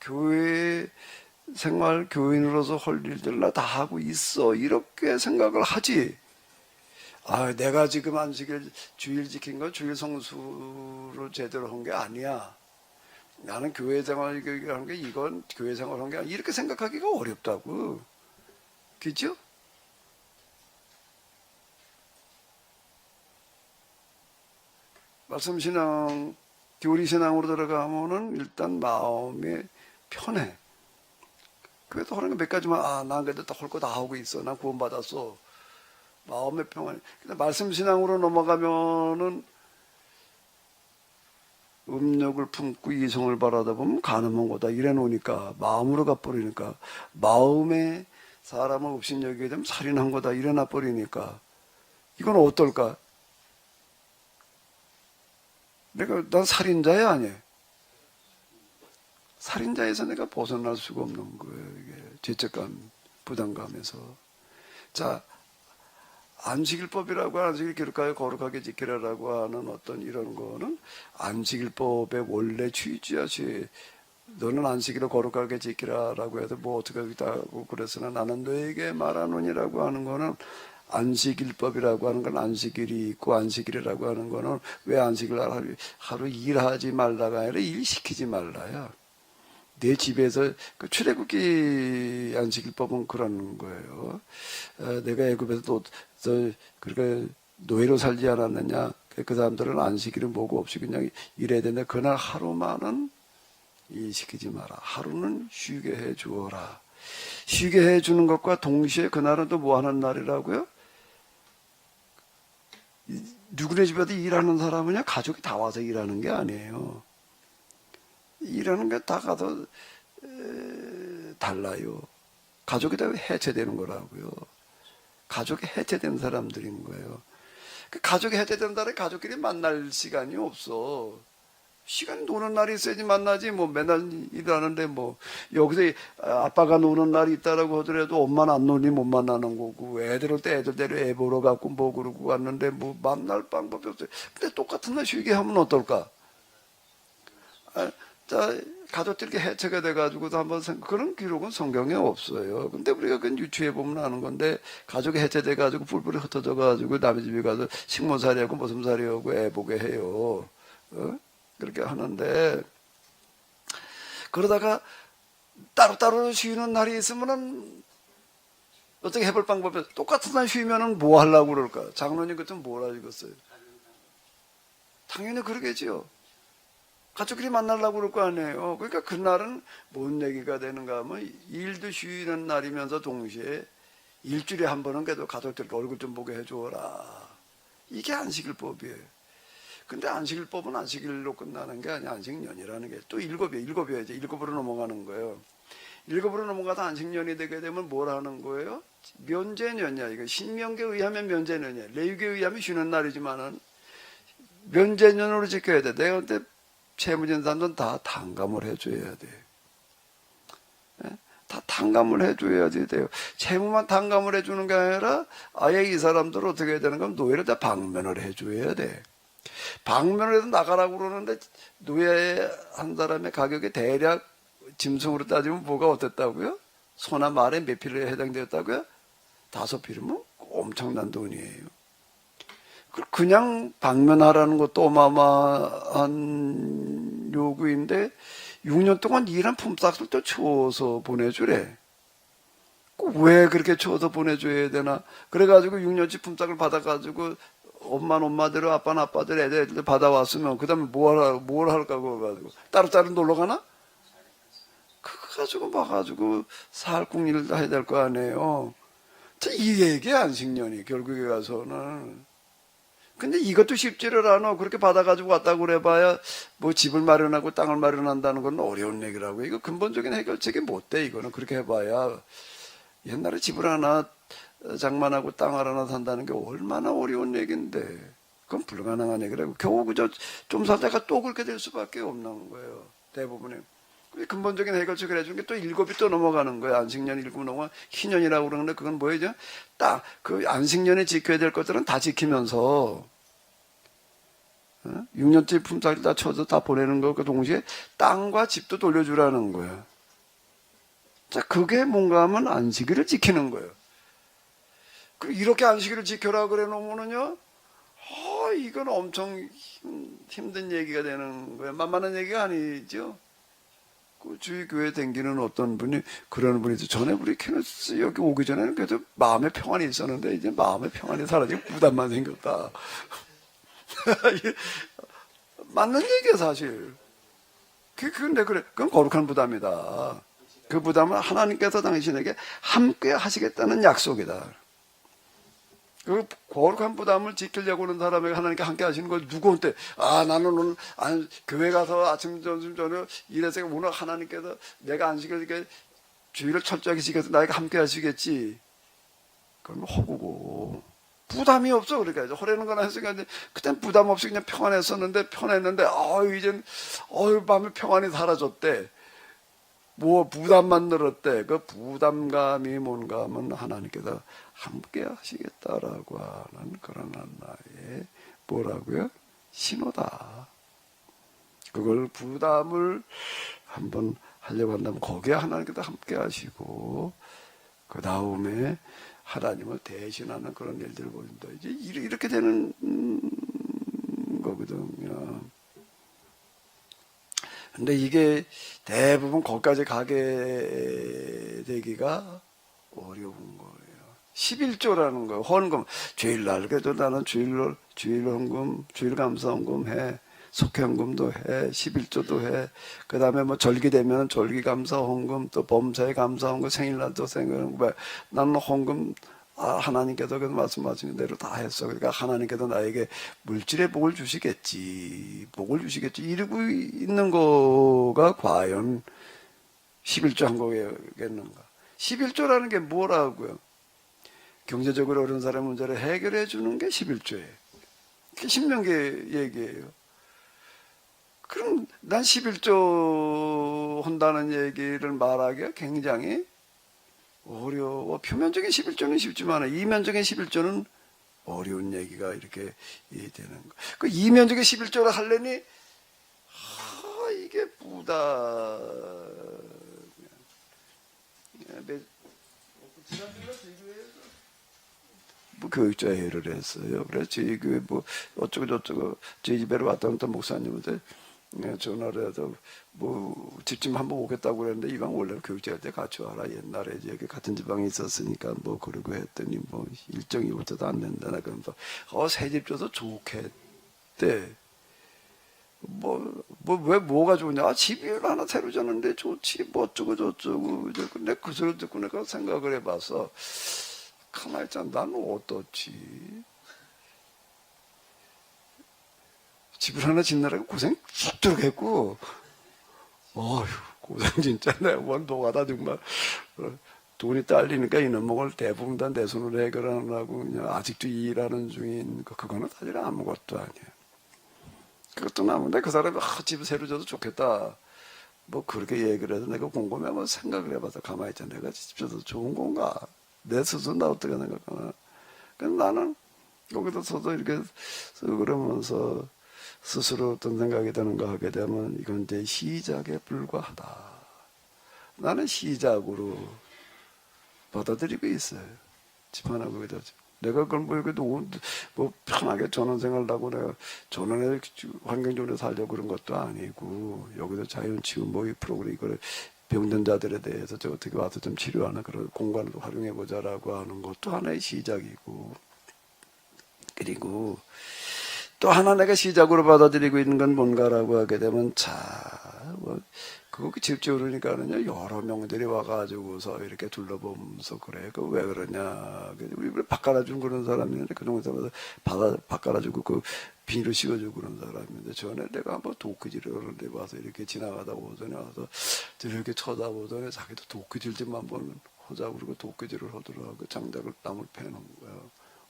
교회 생활, 교인으로서 할 일들 나 다 하고 있어. 이렇게 생각을 하지. 내가 지금 안식일 주일 지킨 건 주일 성수로 제대로 한 게 아니야. 나는 교회 생활하는 게 이건 교회 생활한 게 아니야. 이렇게 생각하기가 어렵다고. 그죠? 말씀 신앙, 교리 신앙으로 들어가면은 일단 마음이 편해. 그래도 하는 게 몇 가지만, 난 그래도 할 거 다 하고 있어. 난 구원받았어. 마음의 평안. 근데 말씀 신앙으로 넘어가면은 음욕을 품고 이성을 바라다 보면 간음한 거다. 이래 놓으니까, 마음으로 가버리니까, 마음에 사람을 업신여기게 되면 살인한 거다. 이래 놔버리니까, 이건 어떨까? 난 살인자야, 아니야? 살인자에서 내가 벗어날 수가 없는 거예요. 이게 죄책감, 부담감에서. 자, 안식일법이라고 안식일 기록하여 거룩하게 지키라라고 하는 어떤 이런 거는 안식일법의 원래 취지야. 너는 안식일을 거룩하게 지키라라고 해도 뭐 어떻게 하고 그래서는 나는 너에게 말하노니라고 하는 거는 안식일법이라고 하는 건 안식일이 있고 안식일이라고 하는 거는 왜 안식일 하루 일하지 말라가 아니라 일시키지 말라야. 내 집에서 그 출애굽기 안식일법은 그런 거예요. 내가 애굽에서 또 그러니까 노예로 살지 않았느냐. 그 사람들은 안식일은 뭐고 없이 그냥 일해야 되는데 그날 하루만은 일시키지 마라. 하루는 쉬게 해 주어라. 쉬게 해 주는 것과 동시에 그날은 또 뭐 하는 날이라고요? 누구네 집에도 일하는 사람은요 가족이 다 와서 일하는 게 아니에요. 일하는 게 다 가서 달라요. 가족이 다 해체되는 거라고요. 가족이 해체된 사람들인 거예요. 그 가족이 해체된 날에 가족끼리 만날 시간이 없어. 시간 노는 날이 있어야지 만나지. 뭐 맨날 일하는데 뭐 여기서 아빠가 노는 날이 있다라고 하더라도 엄마는 안 노니 못 만나는 거고 애들 올 때 애들대로 애 보러 갔고 뭐 그러고 왔는데 뭐 만날 방법이 없어요. 근데 똑같은 날 쉬게 하면 어떨까? 자, 가족들이 해체가 돼가지고도 한번 그런 기록은 성경에 없어요. 근데 우리가 그건 유추해 보면 아는 건데 가족이 해체돼가지고 뿔뿔이 흩어져가지고 남의 집에 가서 식모살이하고 모슴살이하고 애 보게 해요. 그렇게 하는데 그러다가 따로따로 쉬는 날이 있으면은 어떻게 해볼 방법이 없어요. 똑같은 날 쉬면은 뭐 하려고 그럴까? 장로님 같으면 뭘 하시겠어요? 당연히 그러겠지요. 가족끼리 만나려고 그럴 거 아니에요. 그러니까 그날은 뭔 얘기가 되는가 하면 일도 쉬는 날이면서 동시에 일주일에 한 번은 그래도 가족들 얼굴 좀 보게 해주어라. 이게 안식일법이에요. 근데 안식일법은 안식일로 끝나는 게 아니야. 안식년이라는 게 또 일곱이에요. 이제 일곱으로 넘어가는 거예요. 일곱으로 넘어가다 안식년이 되게 되면 뭘 하는 거예요? 면제년이야. 이거 신명기에 의하면 면제년이야. 레위기에 의하면 쉬는 날이지만은 면제년으로 지켜야 돼. 내가 그때 채무진 사람들은 다 탕감을 해줘야 돼. 다 탕감을 해줘야지 돼요. 채무만 탕감을 해주는 게 아니라 아예 이 사람들 어떻게 해야 되는 건 노예를 다 방면을 해줘야 돼. 방면을 해서 나가라고 그러는데 노예 한 사람의 가격이 대략 짐승으로 따지면 뭐가 어땠다고요? 소나 말에 몇 필에 해당되었다고요? 5필이면 엄청난 돈이에요. 그냥 방면하라는 것도 어마어마한 요구인데 6년 동안 일한 품삯을 또 주어서 보내주래. 왜 그렇게 주어서 보내줘야 되나? 그래가지고 6년치 품삯을 받아가지고 엄마는 엄마대로 아빠는 아빠대로 애들 받아왔으면 그 다음에 뭘 할까 그래가지고 따로따로 놀러 가나? 그거 가지고 봐가지고 살궁리를 해야 될 거 아니에요. 이 얘기야 안식년이 결국에 가서는. 근데 이것도 쉽지를 않아. 그렇게 받아가지고 왔다고 그래봐야 뭐 집을 마련하고 땅을 마련한다는 건 어려운 얘기라고. 이거 근본적인 해결책이 못 돼. 이거는 그렇게 해봐야 옛날에 집을 하나 장만하고 땅을 하나 산다는 게 얼마나 어려운 얘기인데 그건 불가능한 얘기라고. 겨우 그저 좀 살다가 또 그렇게 될 수밖에 없는 거예요. 대부분의. 근본적인 해결책을 해준 게 또 7이 또 넘어가는 거예요. 안식년 7 넘어가 희년이라고 그러는데 그건 뭐예요? 딱 그 안식년에 지켜야 될 것들은 다 지키면서 6년째 품삯을 다 쳐서 다 보내는 거 그 동시에 땅과 집도 돌려주라는 거예요. 자, 그게 뭔가 하면 안식일을 지키는 거예요. 그럼 이렇게 안식일을 지켜라 그래 놓으면은요, 이건 엄청 힘든 얘기가 되는 거예요. 만만한 얘기가 아니죠. 그 주위 교회 댕기는 어떤 분이 그러는 분이 있어요. 전에 우리 케네스 여기 오기 전에는 그래도 마음의 평안이 있었는데 이제 마음의 평안이 사라지고 부담만 생겼다. 맞는 얘기야 사실. 근데 그래, 그건 거룩한 부담이다. 그 부담은 하나님께서 당신에게 함께 하시겠다는 약속이다. 그 거룩한 부담을 지키려고 하는 사람에게 하나님께 함께 하시는 걸 누구한테 나는 오늘 교회 가서 아침 점심 저녁 일해서 오늘 하나님께서 내가 안식을 이렇게 주의를 철저하게 지켜서 나에게 함께 하시겠지. 그건 허구고 부담이 없어. 그러니까 허래는 거나 했으니까 그땐 부담 없이 그냥 평안했었는데 편했는데 이젠 마음의 평안이 사라졌대. 뭐 부담만 늘었대. 그 부담감이 뭔가 하면 하나님께서 함께 하시겠다라고 하는 그런 하나의 뭐라고요? 신호다. 그걸 부담을 한번 하려고 한다면 거기에 하나님께서 함께 하시고 그 다음에 하나님을 대신하는 그런 일들을 보인다. 이제 이렇게 되는 거거든요. 근데 이게 대부분 거기까지 가게 되기가 어려운 거예요. 11조라는 거예요. 헌금. 주일날 그래도 나는 주일 헌금, 주일 감사 헌금 해. 속현금도 해. 11조도 해. 그 다음에 뭐 절기 되면 절기 감사 헌금, 또 범사에 감사 헌금, 생일날도 생일헌금. 나는 헌금 하나님께서 그 말씀하신 대로 다 했어. 그러니까 하나님께서 나에게 물질의 복을 주시겠지. 복을 주시겠지. 이러고 있는 거가 과연 11조 한 거겠는가. 11조라는 게 뭐라고요? 경제적으로 어려운 사람의 문제를 해결해 주는 게 11조예요. 그게 신명기 얘기예요. 그럼 난 11조 한다는 얘기를 말하기가 굉장히 어려워. 표면적인 11조는 쉽지만 이면적인 11조는 어려운 얘기가 이렇게 되는 거. 그 이면적인 11조를 하려니 이게 뭐 교육자 회의를 했어요. 그래서 저희 교회 뭐 어쩌고 저쩌고 저희 집에로 왔다 갔다 목사님한테 전화를 해서 뭐 집좀 한번 오겠다고 그랬는데 이방 원래 교육자 할 때 같이 와라. 옛날에 이제 같은 지방에 있었으니까 뭐 그러고 했더니 뭐 일정이 어쩌다 안 된다나 그러면서 새 집 줘서 좋겠대. 왜 뭐가 좋냐? 집을 하나 새로 졌는데 좋지. 뭐 어쩌고 저쩌고. 근데 그 소리 듣고 내가 생각을 해봐서 가만히 있자. 나는 어떻지? 집을 하나 짓느라고 고생 죽도록 했고, 어휴, 고생 진짜 내가 원 노가다 정말. 돈이 딸리니까 이놈목을 대부분 다 내 손으로 해결하느라고 그냥 아직도 일하는 중인 그거는 사실 아무것도 아니에요. 그것도 나쁜데 그 사람이 집을 새로 져도 좋겠다. 뭐 그렇게 얘기를 해서 내가 곰곰이 한번 생각을 해봐서 가만히 있자. 내가 집 져도 좋은 건가? 내 스스로 나 어떻게 생각하나? 그래서 나는 거기다 서도 이렇게 그러면서 스스로 어떤 생각이 드는가 하게 되면 이건 이제 시작에 불과하다. 나는 시작으로 받아들이고 있어요. 집 하나 거기다. 내가 그걸 뭐 편하게 전원생활을 하고 내가 전원에 환경 좋은 데 살려고 그런 것도 아니고 여기서 자연치유 뭐 이 프로그램 이걸 병든 자들에 대해서 저 어떻게 와서 좀 치료하는 그런 공간을 활용해보자라고 하는 것도 하나의 시작이고 그리고 또 하나 내가 시작으로 받아들이고 있는 건 뭔가라고 하게 되면 그거 집 지으니까는요 여러 명들이 와가지고서 이렇게 둘러보면서 그래 그 왜 그러냐 우리 바꿔라주는 그런 사람인데 그 동네에서 바꿔라주고 그 비닐을 씌워주고 그런 사람인데 전에 내가 한번 도끼질을 하는데 와서 이렇게 지나가다 오더니 와서 이렇게 쳐다보더니 자기도 도끼질 좀 한번 하자고 그러고 도끼질을 하더라고 장작을 땀을 패는 거야.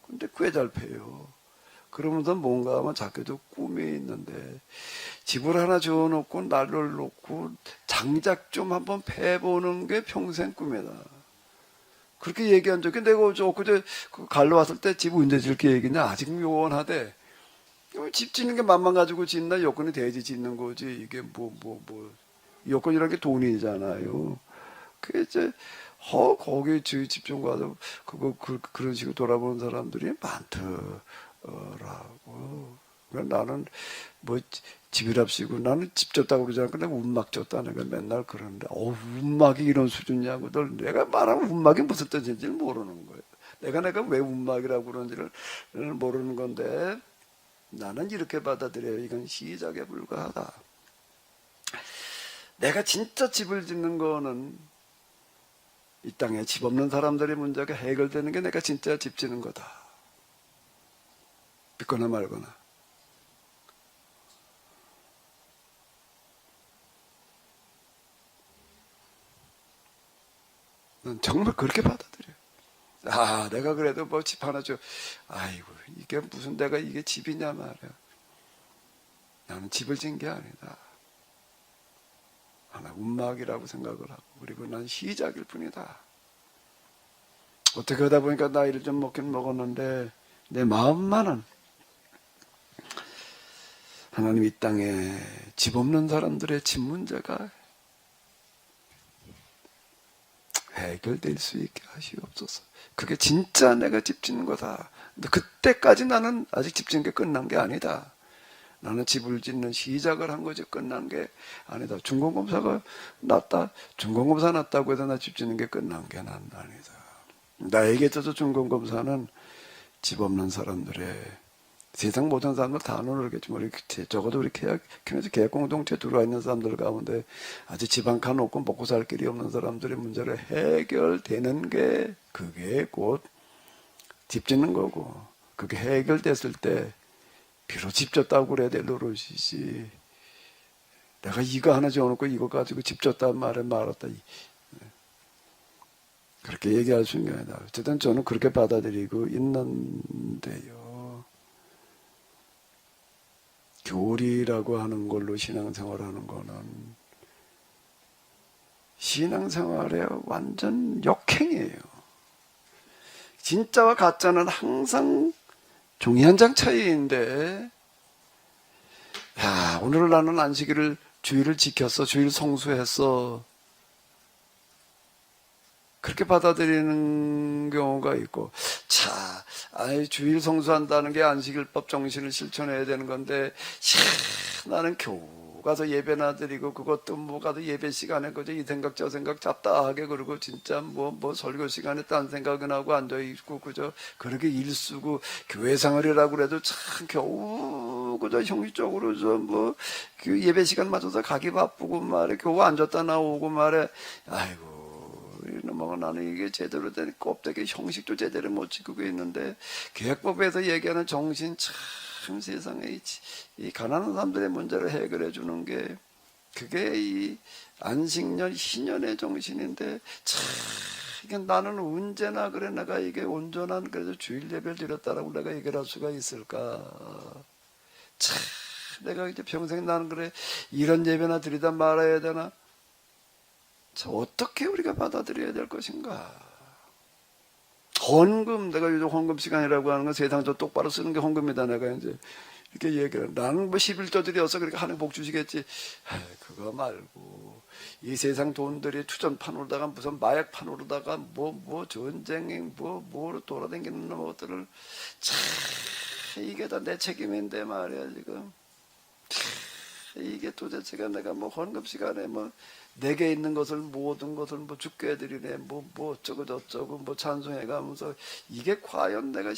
근데 꽤 잘 패요. 그러면서 뭔가 하면 자기도 꿈이 있는데 집을 하나 지어놓고 난로를 놓고 장작 좀 한번 패보는 게 평생 꿈이다. 그렇게 얘기한 적이 내가 엊그제 갈러 왔을 때 집 언제 지을 계획이냐 아직 요원하대. 집 짓는 게 맘만 가지고 짓나 여건이 돼야지 짓는 거지 이게 여건이란 게 돈이잖아요. 그게 이제 거기 저희 집 좀 가서 그런 식으로 돌아보는 사람들이 많더라고. 나는 뭐 집이랍시고 나는 집 졌다고 그러지 않고 내가 운막 졌다 내가 맨날 그러는데 운막이 이런 수준이냐고 내가 말하면 운막이 무슨 뜻인지 모르는 거예요. 내가 왜 운막이라고 그런지를 모르는 건데 나는 이렇게 받아들여요. 이건 시작에 불과하다. 내가 진짜 집을 짓는 거는 이 땅에 집 없는 사람들의 문제가 해결되는 게 내가 진짜 집 짓는 거다. 믿거나 말거나. 난 정말 그렇게 받아들여요. 내가 그래도 뭐 집 하나 줘. 아이고, 이게 무슨 내가 이게 집이냐 말이야. 나는 집을 짓는 게 아니다. 하나 운막이라고 생각을 하고, 그리고 난 시작일 뿐이다. 어떻게 하다 보니까 나이를 좀 먹긴 먹었는데 내 마음만은 하나님 이 땅에 집 없는 사람들의 집 문제가 해결될 수 있게 하시옵소서. 그게 진짜 내가 집 짓는 거다. 근데 그때까지 나는 아직 집 짓는 게 끝난 게 아니다. 나는 집을 짓는 시작을 한 거지 끝난 게 아니다. 중공검사가 났다. 중공검사 났다고 해서 나 집 짓는 게 끝난 게 난 아니다. 나에게 있어서 중공검사는 집 없는 사람들의 세상 모든 사람들 다 모르겠지만 우리 적어도 우리 계약 공동체 들어와 있는 사람들 가운데 아직 집 한 칸 없고 먹고 살 길이 없는 사람들의 문제를 해결되는 게 그게 곧 집 짓는 거고, 그게 해결됐을 때 비록 집 졌다고 그래야 될 노릇이지, 내가 이거 하나 지어놓고 이거 가지고 집 졌다는 말에 말았다 그렇게 얘기할 수 있는 게 아니다. 어쨌든 저는 그렇게 받아들이고 있는데요. 교리라고 하는 걸로 신앙생활하는 거는 신앙생활의 완전 역행이에요. 진짜와 가짜는 항상 종이 한 장 차이인데, 야, 오늘 나는 안식일을 주일을 지켰어, 주일 성수했어, 그렇게 받아들이는 경우가 있고, 자, 아이 주일 성수한다는 게 안식일법 정신을 실천해야 되는 건데, 나는 교우 가서 예배나 드리고 그것도 뭐 가도 예배 시간에 그저 이 생각 저 생각 잡다하게, 그러고 진짜 뭐 설교 시간에 딴 생각은 하고 앉아 있고 그저 그렇게 일쓰고 교회 생활이라고 그래도 참 겨우 그저 형식적으로 좀 그 예배 시간 맞춰서 가기 바쁘고 말에 겨우 앉았다 나오고 말에, 아이고 뭐 나는 이게 제대로 된 껍데기 형식도 제대로 못 지키고 있는데, 계약법에서 얘기하는 정신 참 세상에 이 가난한 사람들의 문제를 해결해 주는 게 그게 이 안식년 희년의 정신인데, 참 이게 나는 언제나 그래 내가 이게 온전한 그래도 주일 예배를 드렸다라고 내가 얘기를 할 수가 있을까. 참 내가 이제 평생 나는 그래 이런 예배나 드리다 말아야 되나. 자, 어떻게 우리가 받아들여야 될 것인가? 헌금, 내가 요즘 헌금 시간이라고 하는 건 세상 저 똑바로 쓰는 게 헌금이다. 내가 이제 이렇게 얘기를. 나는 뭐 11조 드려서 그렇게 하는 복 주시겠지. 그거 말고, 이 세상 돈들이 투전판으로다가 무슨 마약판으로다가 뭐 전쟁에 뭐로 돌아다니는 것들을 참, 이게 다 내 책임인데 말이야, 지금. 이게 도대체가 내가 뭐 헌금 시간에 뭐 내게 있는 것을 모든 것을 뭐 주께 해드리네 뭐 어쩌고 저쩌고 뭐 찬송해 가면서 이게 과연 내가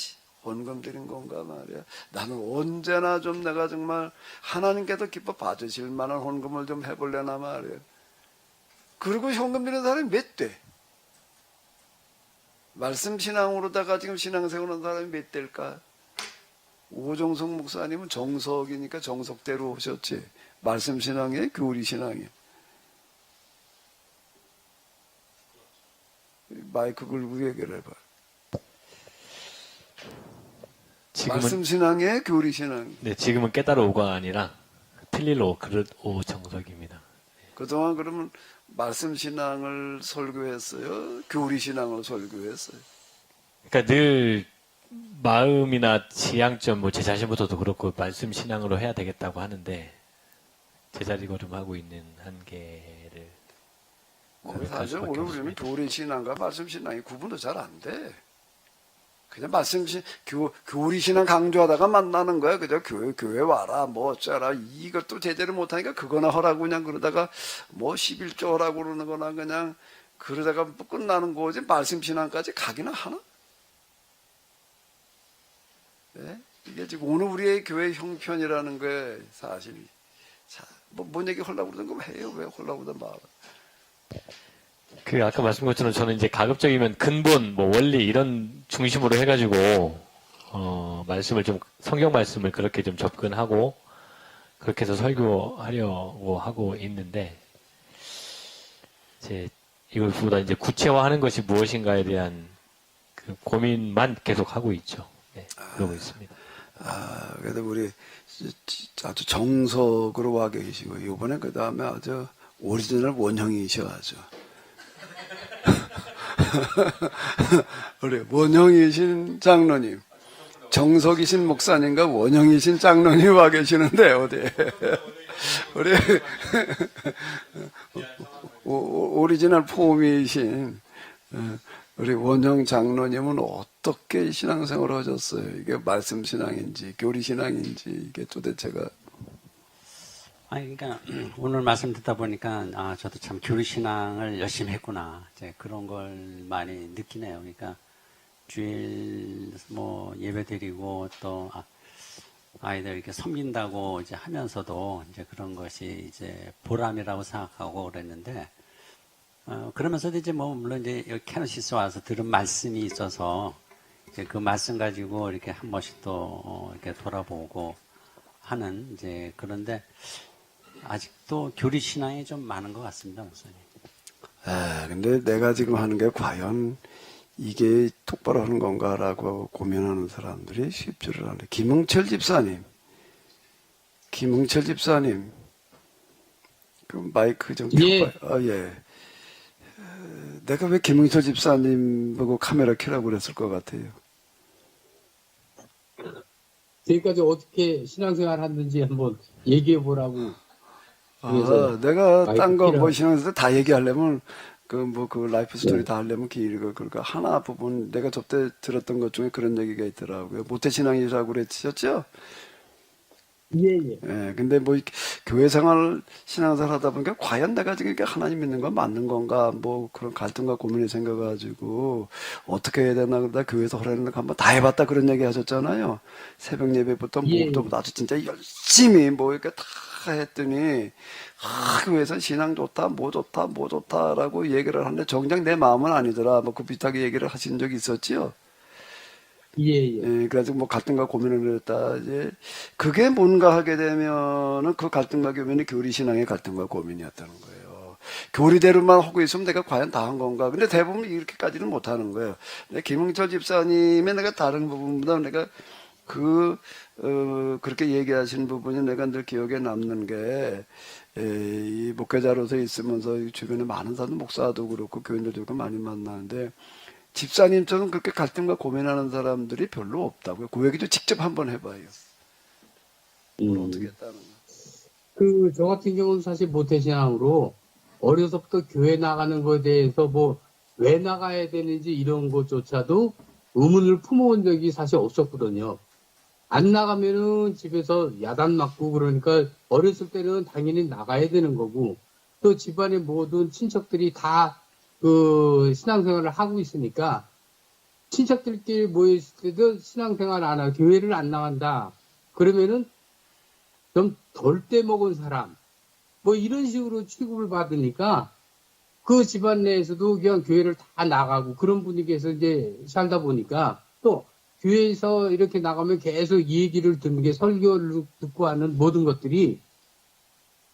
헌금 드린 건가 말이야. 나는 언제나 좀 내가 정말 하나님께서 기뻐 봐주실 만한 헌금을 좀 해볼래나 말이야. 그리고 헌금 드리는 사람이 몇 대? 말씀 신앙으로다가 지금 신앙생활하는 사람이 몇 대일까? 오정석 목사님은 정석이니까 정석대로 오셨지. 말씀 신앙이에요? 교리 신앙이에요? 마이크 걸고 얘기를 해봐. 말씀 신앙이에요? 교리 신앙이에요? 네, 지금은 깨달아오가 아니라 틀릴로 그릇 오 정석입니다. 그동안 그러면 말씀 신앙을 설교했어요? 교리 신앙을 설교했어요? 그러니까 늘 마음이나 지향점, 뭐 제 자신부터도 그렇고 말씀 신앙으로 해야 되겠다고 하는데 제자리 걸음하고 있는 한계를 사실 오늘 우리는 교리 신앙과 말씀 신앙이 구분도 잘 안 돼. 그냥 말씀 교리 신앙 강조하다가 만나는 거야. 그저 교회 와라 뭐 어쩌라 이것도 제대로 못하니까 그거나 하라고 그냥 그러다가 뭐 11조 하라고 그러는 거나 그냥 그러다가 뭐 끝나는 거지. 말씀 신앙까지 가기나 하나? 네? 이게 지금 오늘 우리의 교회 형편이라는 게 사실 뭔 얘기 하려고 그러던 거 해요. 왜 하려고 그러던 말아. 그 아까 말씀한 것처럼 저는 이제 가급적이면 근본, 뭐 원리 이런 중심으로 해가지고 말씀을 좀 성경 말씀을 그렇게 좀 접근하고 그렇게 해서 설교하려고 하고 있는데 이제 이것보다 이제 구체화하는 것이 무엇인가에 대한 그 고민만 계속 하고 있죠. 네, 그러고 있습니다. 그래도 우리 아주 정석으로 와 계시고 이번에 그 다음에 아주 오리지널 원형이셔가지고. 우리 원형이신 장로님, 정석이신 목사님과 원형이신 장로님 와 계시는데, 어디. 우리, 오리지널 폼이신 우리 원형 장로님은 어떻게 신앙생활을 하셨어요? 이게 말씀 신앙인지, 교리 신앙인지, 이게 도대체가. 아니, 그러니까, 오늘 말씀 듣다 보니까, 저도 참 교리신앙을 열심히 했구나. 이제 그런 걸 많이 느끼네요. 그러니까, 주일 예배 드리고 또, 아이들 이렇게 섬긴다고 이제 하면서도 이제 그런 것이 이제 보람이라고 생각하고 그랬는데, 그러면서도 이제 물론 이제 여기 캐노시스 와서 들은 말씀이 있어서, 이제 그 말씀 가지고 이렇게 한 번씩 또, 이렇게 돌아보고 하는 이제 그런데, 아직도 교리 신앙이 좀 많은 것 같습니다, 목사님. 근데 내가 지금 하는 게 과연 이게 똑바로 하는 건가라고 고민하는 사람들이 쉽지를 않아요. 김흥철 집사님, 그 마이크 좀 켜봐요. 예. 내가 왜 김흥철 집사님 보고 카메라 켜라고 그랬을 것 같아요. 지금까지 어떻게 신앙생활 했는지 한번 얘기해 보라고. 내가 딴 거 마이크 신앙생활 다 얘기하려면 그 라이프 스토리 다 하려면 길고 그러니까 하나 부분 내가 저때 들었던 것 중에 그런 얘기가 있더라고요. 모태신앙이라고 그랬죠? 예. 예, 근데 교회 생활, 신앙생활 하다 보니까 과연 내가 지금 이렇게 하나님 믿는 건 맞는 건가, 그런 갈등과 고민이 생겨가지고, 어떻게 해야 되나, 나 교회에서 허락하는 거 한번 다 해봤다 그런 얘기 하셨잖아요. 새벽 예배부터 목도부터 아주 진짜 열심히 이렇게 다 했더니, 교회에서 신앙 좋다, 뭐 좋다라고 얘기를 하는데, 정작 내 마음은 아니더라. 그 비슷하게 얘기를 하신 적이 있었지요. 예. 그래서 갈등과 고민을 했다. 이제 그게 뭔가 하게 되면은 그 갈등과 고민이 교리 신앙의 갈등과 고민이었다는 거예요. 교리대로만 하고 있으면 내가 과연 다 한 건가? 근데 대부분 이렇게까지는 못 하는 거예요. 김흥철 집사님의 내가 다른 부분보다 내가 그렇게 얘기하신 부분이 내가 늘 기억에 남는 게, 이 목회자로서 있으면서 주변에 많은 사람, 목사도 그렇고 교인들도 그렇고 많이 만나는데, 집사님처럼 그렇게 갈등과 고민하는 사람들이 별로 없다고요. 그 얘기도 직접 한번 해봐요. 어떻게 했다는 거. 저 같은 경우는 사실 모태신앙으로 어려서부터 교회 나가는 것에 대해서 왜 나가야 되는지 이런 것조차도 의문을 품어온 적이 사실 없었거든요. 안 나가면은 집에서 야단 맞고 그러니까 어렸을 때는 당연히 나가야 되는 거고 또 집안의 모든 친척들이 다 신앙생활을 하고 있으니까 친척들끼리 모였을 때도 신앙생활 안 하고 교회를 안 나간다. 그러면은 좀 덜 떼먹은 사람 이런 식으로 취급을 받으니까 그 집안 내에서도 그냥 교회를 다 나가고 그런 분위기에서 이제 살다 보니까 또 교회에서 이렇게 나가면 계속 이 얘기를 듣는 게 설교를 듣고 하는 모든 것들이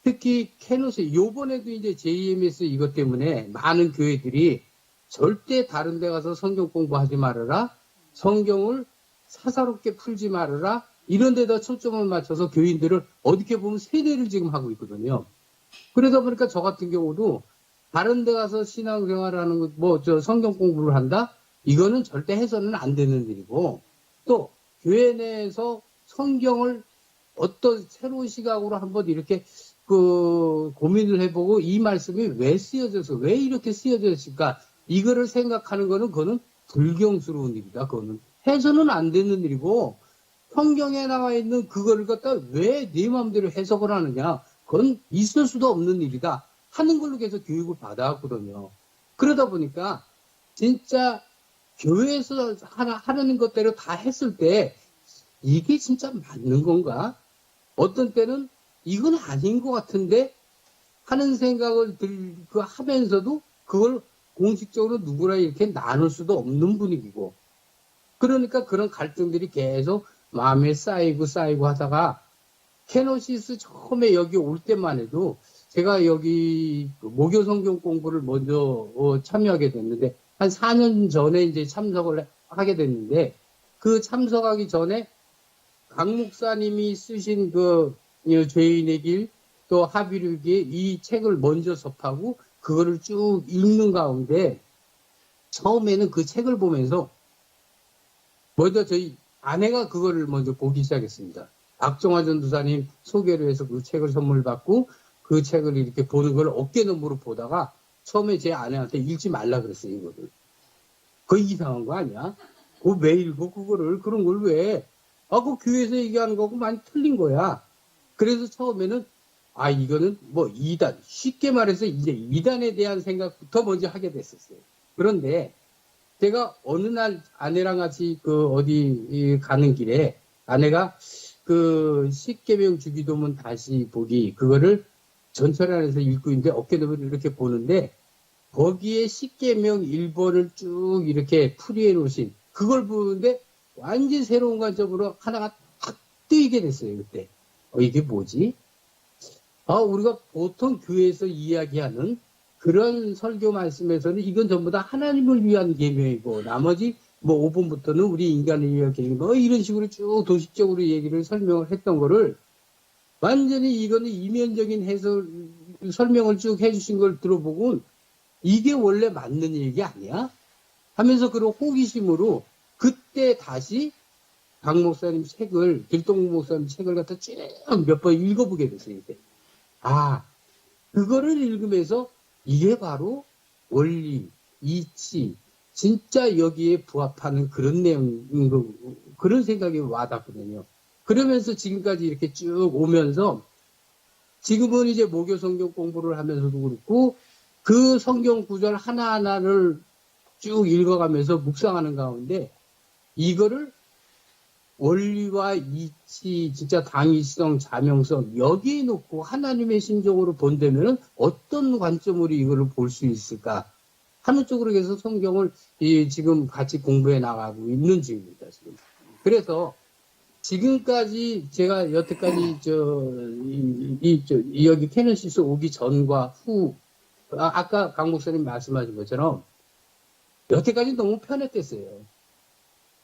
특히 캐노시 요번에도 이제 JMS 이것 때문에 많은 교회들이 절대 다른 데 가서 성경 공부하지 말아라. 성경을 사사롭게 풀지 말아라. 이런 데다 초점을 맞춰서 교인들을 어떻게 보면 세뇌를 지금 하고 있거든요. 그러다 보니까 저 같은 경우도 다른 데 가서 신앙생활하는 성경 공부를 한다? 이거는 절대 해서는 안 되는 일이고 또 교회 내에서 성경을 어떤 새로운 시각으로 한번 이렇게 고민을 해보고 이 말씀이 왜 쓰여져서 왜 이렇게 쓰여졌을까 이거를 생각하는 거는 그거는 불경스러운 일이다. 그거는 해서는 안 되는 일이고 성경에 나와 있는 그거를 갖다 왜 네 마음대로 해석을 하느냐 그건 있을 수도 없는 일이다 하는 걸로 계속 교육을 받아왔거든요. 그러다 보니까 진짜 교회에서 하는 것대로 다 했을 때 이게 진짜 맞는 건가? 어떤 때는 이건 아닌 것 같은데 하는 생각을 하면서도 그걸 공식적으로 누구나 이렇게 나눌 수도 없는 분위기고 그러니까 그런 갈등들이 계속 마음에 쌓이고 하다가 캐노시스 처음에 여기 올 때만 해도 제가 여기 모교 성경 공부를 먼저 참여하게 됐는데 한 4년 전에 이제 참석을 하게 됐는데 그 참석하기 전에 강 목사님이 쓰신 죄인의 길, 또 하비르기에 이 책을 먼저 접하고 그거를 쭉 읽는 가운데 처음에는 그 책을 보면서 먼저 저희 아내가 그거를 먼저 보기 시작했습니다. 박정화 전도사님 소개로 해서 그 책을 선물 받고 그 책을 이렇게 보는 걸 어깨너머로 보다가 처음에 제 아내한테 읽지 말라 그랬어요, 이거를. 그거 이상한 거 아니야? 그거 왜 읽어, 그거를? 그런 걸 왜? 그 교회에서 얘기하는 거하고 많이 틀린 거야. 그래서 처음에는, 이거는 뭐 이단, 쉽게 말해서 이제 이단에 대한 생각부터 먼저 하게 됐었어요. 그런데 제가 어느 날 아내랑 같이 어디 가는 길에 아내가 그 십계명 주기도문 다시 보기, 그거를 전철 안에서 읽고 있는데 어깨너머를 이렇게 보는데 거기에 십계명 1번을 쭉 이렇게 풀이해 놓으신 그걸 보는데 완전 새로운 관점으로 하나가 탁 뜨이게 됐어요. 그때 이게 뭐지? 우리가 보통 교회에서 이야기하는 그런 설교 말씀에서는 이건 전부 다 하나님을 위한 계명이고 나머지 뭐 5번부터는 우리 인간을 위한 계명이고 이런 식으로 쭉 도식적으로 얘기를 설명을 했던 거를 완전히 이거는 이면적인 해설 설명을 쭉 해주신 걸 들어보고 이게 원래 맞는 얘기 아니야? 하면서 그런 호기심으로 그때 다시 박 목사님 책을, 길동 목사님 책을 갖다 쭉 몇 번 읽어보게 됐어요. 이제. 그거를 읽으면서 이게 바로 원리, 이치, 진짜 여기에 부합하는 그런 내용인 거, 그런 생각이 와닿거든요. 그러면서 지금까지 이렇게 쭉 오면서 지금은 이제 모교 성경 공부를 하면서도 그렇고 그 성경 구절 하나하나를 쭉 읽어가면서 묵상하는 가운데 이거를 원리와 이치, 진짜 당위성, 자명성 여기에 놓고 하나님의 심정으로 본다면 어떤 관점으로 이거를 볼 수 있을까 하는 쪽으로 해서 성경을 지금 같이 공부해 나가고 있는 중입니다. 지금. 그래서 지금까지 제가 여태까지 여기 케네시스 오기 전과 후 아까 강 목사님 말씀하신 것처럼 여태까지 너무 편했댔어요.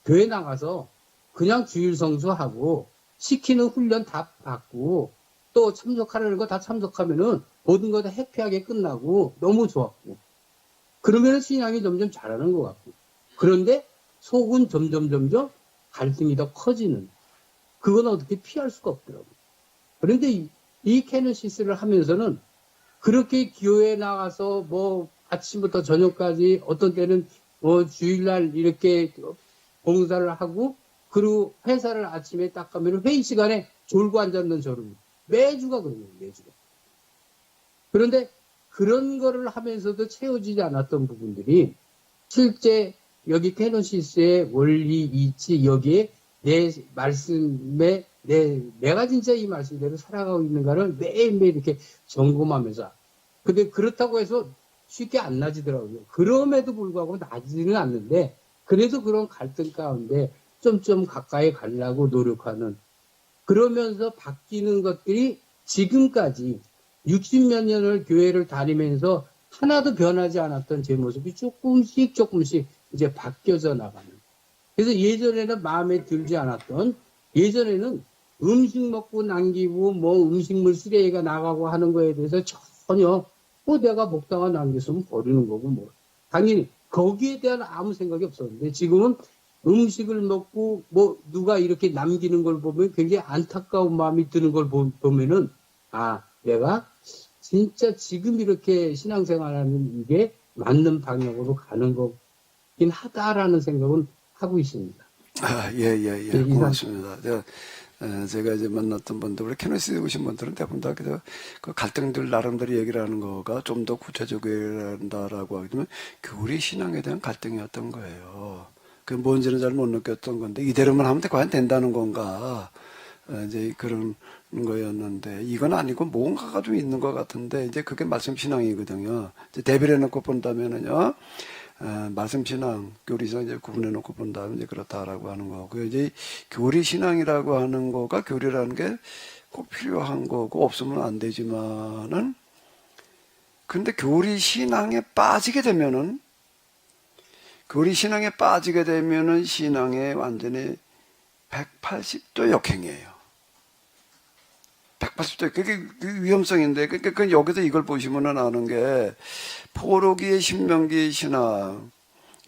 교회 나가서 그냥 주일 성수하고 시키는 훈련 다 받고 또 참석하려는 거 다 참석하면은 모든 거 다 해피하게 끝나고 너무 좋았고 그러면은 신앙이 점점 잘하는 것 같고 그런데 속은 점점 갈등이 더 커지는 그건 어떻게 피할 수가 없더라고요. 그런데 이 케네시스를 하면서는 그렇게 교회에 나가서 뭐 아침부터 저녁까지 어떤 때는 뭐 주일날 이렇게 봉사를 하고 그리고 회사를 아침에 딱 가면 회의 시간에 졸고 앉았는 저를 매주가 그래요. 매주가. 그런데 그런 거를 하면서도 채워지지 않았던 부분들이 실제 여기 케노시스의 원리 이치 여기에 내 말씀에 내가 진짜 이 말씀대로 살아가고 있는가를 매일매일 이렇게 점검하면서 근데 그렇다고 해서 쉽게 안 나지더라고요. 그럼에도 불구하고 나지는 않는데 그래도 그런 갈등 가운데 좀 가까이 가려고 노력하는 그러면서 바뀌는 것들이 지금까지 60몇 년을 교회를 다니면서 하나도 변하지 않았던 제 모습이 조금씩 이제 바뀌어져 나가는. 그래서 예전에는 마음에 들지 않았던 예전에는 음식 먹고 남기고 뭐 음식물 쓰레기가 나가고 하는 거에 대해서 전혀 내가 먹다가 남겼으면 버리는 거고 뭐 당연히 거기에 대한 아무 생각이 없었는데 지금은 음식을 먹고 뭐 누가 이렇게 남기는 걸 보면 굉장히 안타까운 마음이 드는 걸 보면은 내가 진짜 지금 이렇게 신앙생활하는 이게 맞는 방향으로 가는 거긴 하다라는 생각은 하고 있습니다. 예. 고맙습니다. 제가 이제 만났던 분들, 우리 케네시스 오신 분들은 대부분 다 그 갈등들 나름대로 얘기를 하는 거가 좀 더 구체적이어야 한다라고 하게 되면 교리 신앙에 대한 갈등이었던 거예요. 그 뭔지는 잘 못 느꼈던 건데 이대로만 하면 과연 된다는 건가 이제 그런 거였는데 이건 아니고 뭔가가 좀 있는 것 같은데 이제 그게 말씀 신앙이거든요. 이제 대비를 해놓고 본다면은요. 말씀 신앙, 교리 신앙 이제 구분해 놓고 본다면 이제 그렇다라고 하는 거고 이제 교리 신앙이라고 하는 거가 교리라는 게 꼭 필요한 거고 없으면 안 되지만은 근데 교리 신앙에 빠지게 되면은 신앙에 완전히 180도 역행이에요. 맞습니다. 그게 그 위험성인데, 그 여기서 이걸 보시면은 아는 게, 포로기의 신명기 신학,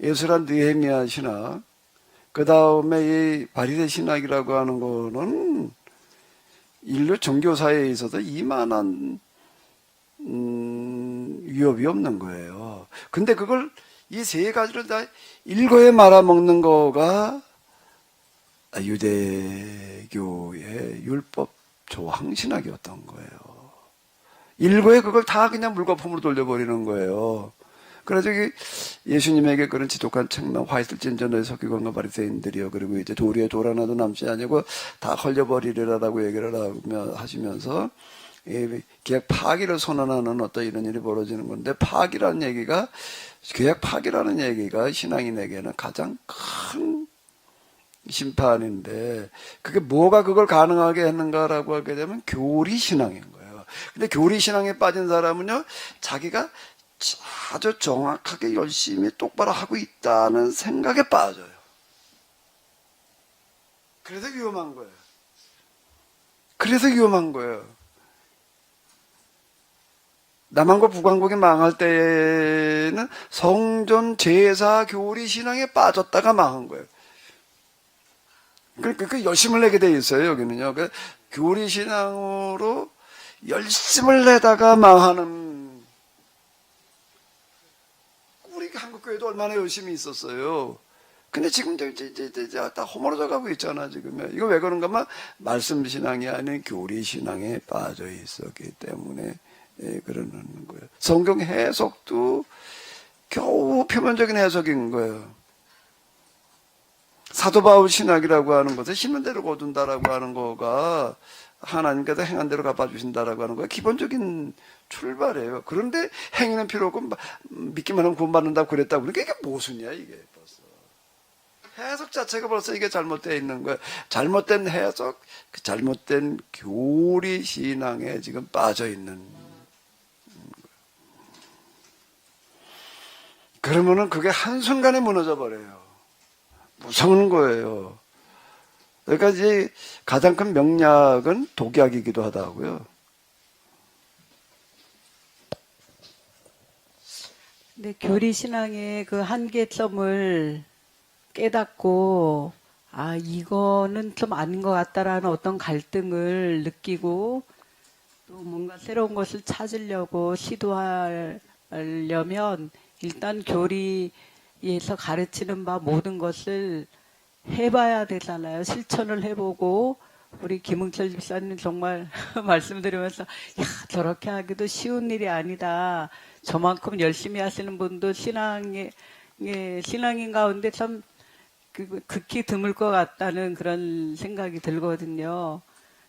예술한 느헤미야 신학, 그 다음에 이 바리새 신학이라고 하는 거는 인류 종교사에 있어서 이만한 위협이 없는 거예요. 근데 그걸 이 세 가지를 다 일거에 말아먹는 거가 유대교의 율법 조항 신학이었던 거예요. 일거에 그걸 다 그냥 물거품으로 돌려버리는 거예요. 그래서 예수님에게 그런 지독한 책망, 화이트 진전의 서기관과 바리새인들이요. 그리고 이제 도리에 돌 하나도 남지 아니고 다 헐려버리리라라고 얘기를 하시면서 계약 파기를 선언하는 어떤 이런 일이 벌어지는 건데, 파기라는 얘기가, 계약 파기라는 얘기가 신앙인에게는 가장 큰 심판인데, 그게 뭐가 그걸 가능하게 했는가라고 하게 되면 교리 신앙인 거예요. 근데 교리 신앙에 빠진 사람은요, 자기가 아주 정확하게 열심히 똑바로 하고 있다는 생각에 빠져요. 그래서 위험한 거예요. 그래서 위험한 거예요. 남한과 북왕국이 망할 때는 성전 제사 교리 신앙에 빠졌다가 망한 거예요. 그 열심을 내게 돼 있어요, 여기는요. 그 교리 신앙으로 열심을 내다가 망하는, 우리 한국 교회도 얼마나 열심히 있었어요. 근데 지금 이제 다 허물어져 가고 있잖아, 지금. 이거 왜 그런가 하면 말씀 신앙이 아닌 교리 신앙에 빠져 있었기 때문에 그러는 거예요. 성경 해석도 겨우 표면적인 해석인 거예요. 사도 바울 신학이라고 하는 것은 심은 대로 거둔다라고 하는 거가 하나님께서 행한 대로 갚아주신다라고 하는 거가 기본적인 출발이에요. 그런데 행위는 필요 없고 믿기만 하면 구원받는다고 그랬다고 그러니까 이게 모순이야, 이게 벌써. 해석 자체가 벌써 이게 잘못되어 있는 거예요. 잘못된 해석, 그 잘못된 교리 신앙에 지금 빠져 있는. 그러면은 그게 한순간에 무너져 버려요. 무서운 거예요. 그러니까 이제 가장 큰 명약은 독약이기도 하다고요. 네, 교리 신앙의 그 한계점을 깨닫고, 아, 이거는 좀 아닌 것 같다라는 어떤 갈등을 느끼고, 또 뭔가 새로운 것을 찾으려고 시도하려면, 일단 교리에서 가르치는 바 모든 것을 해봐야 되잖아요. 실천을 해보고, 우리 김응철 집사님 정말 말씀드리면서, 야, 저렇게 하기도 쉬운 일이 아니다. 저만큼 열심히 하시는 분도 신앙인 가운데 참 극히 드물 것 같다는 그런 생각이 들거든요.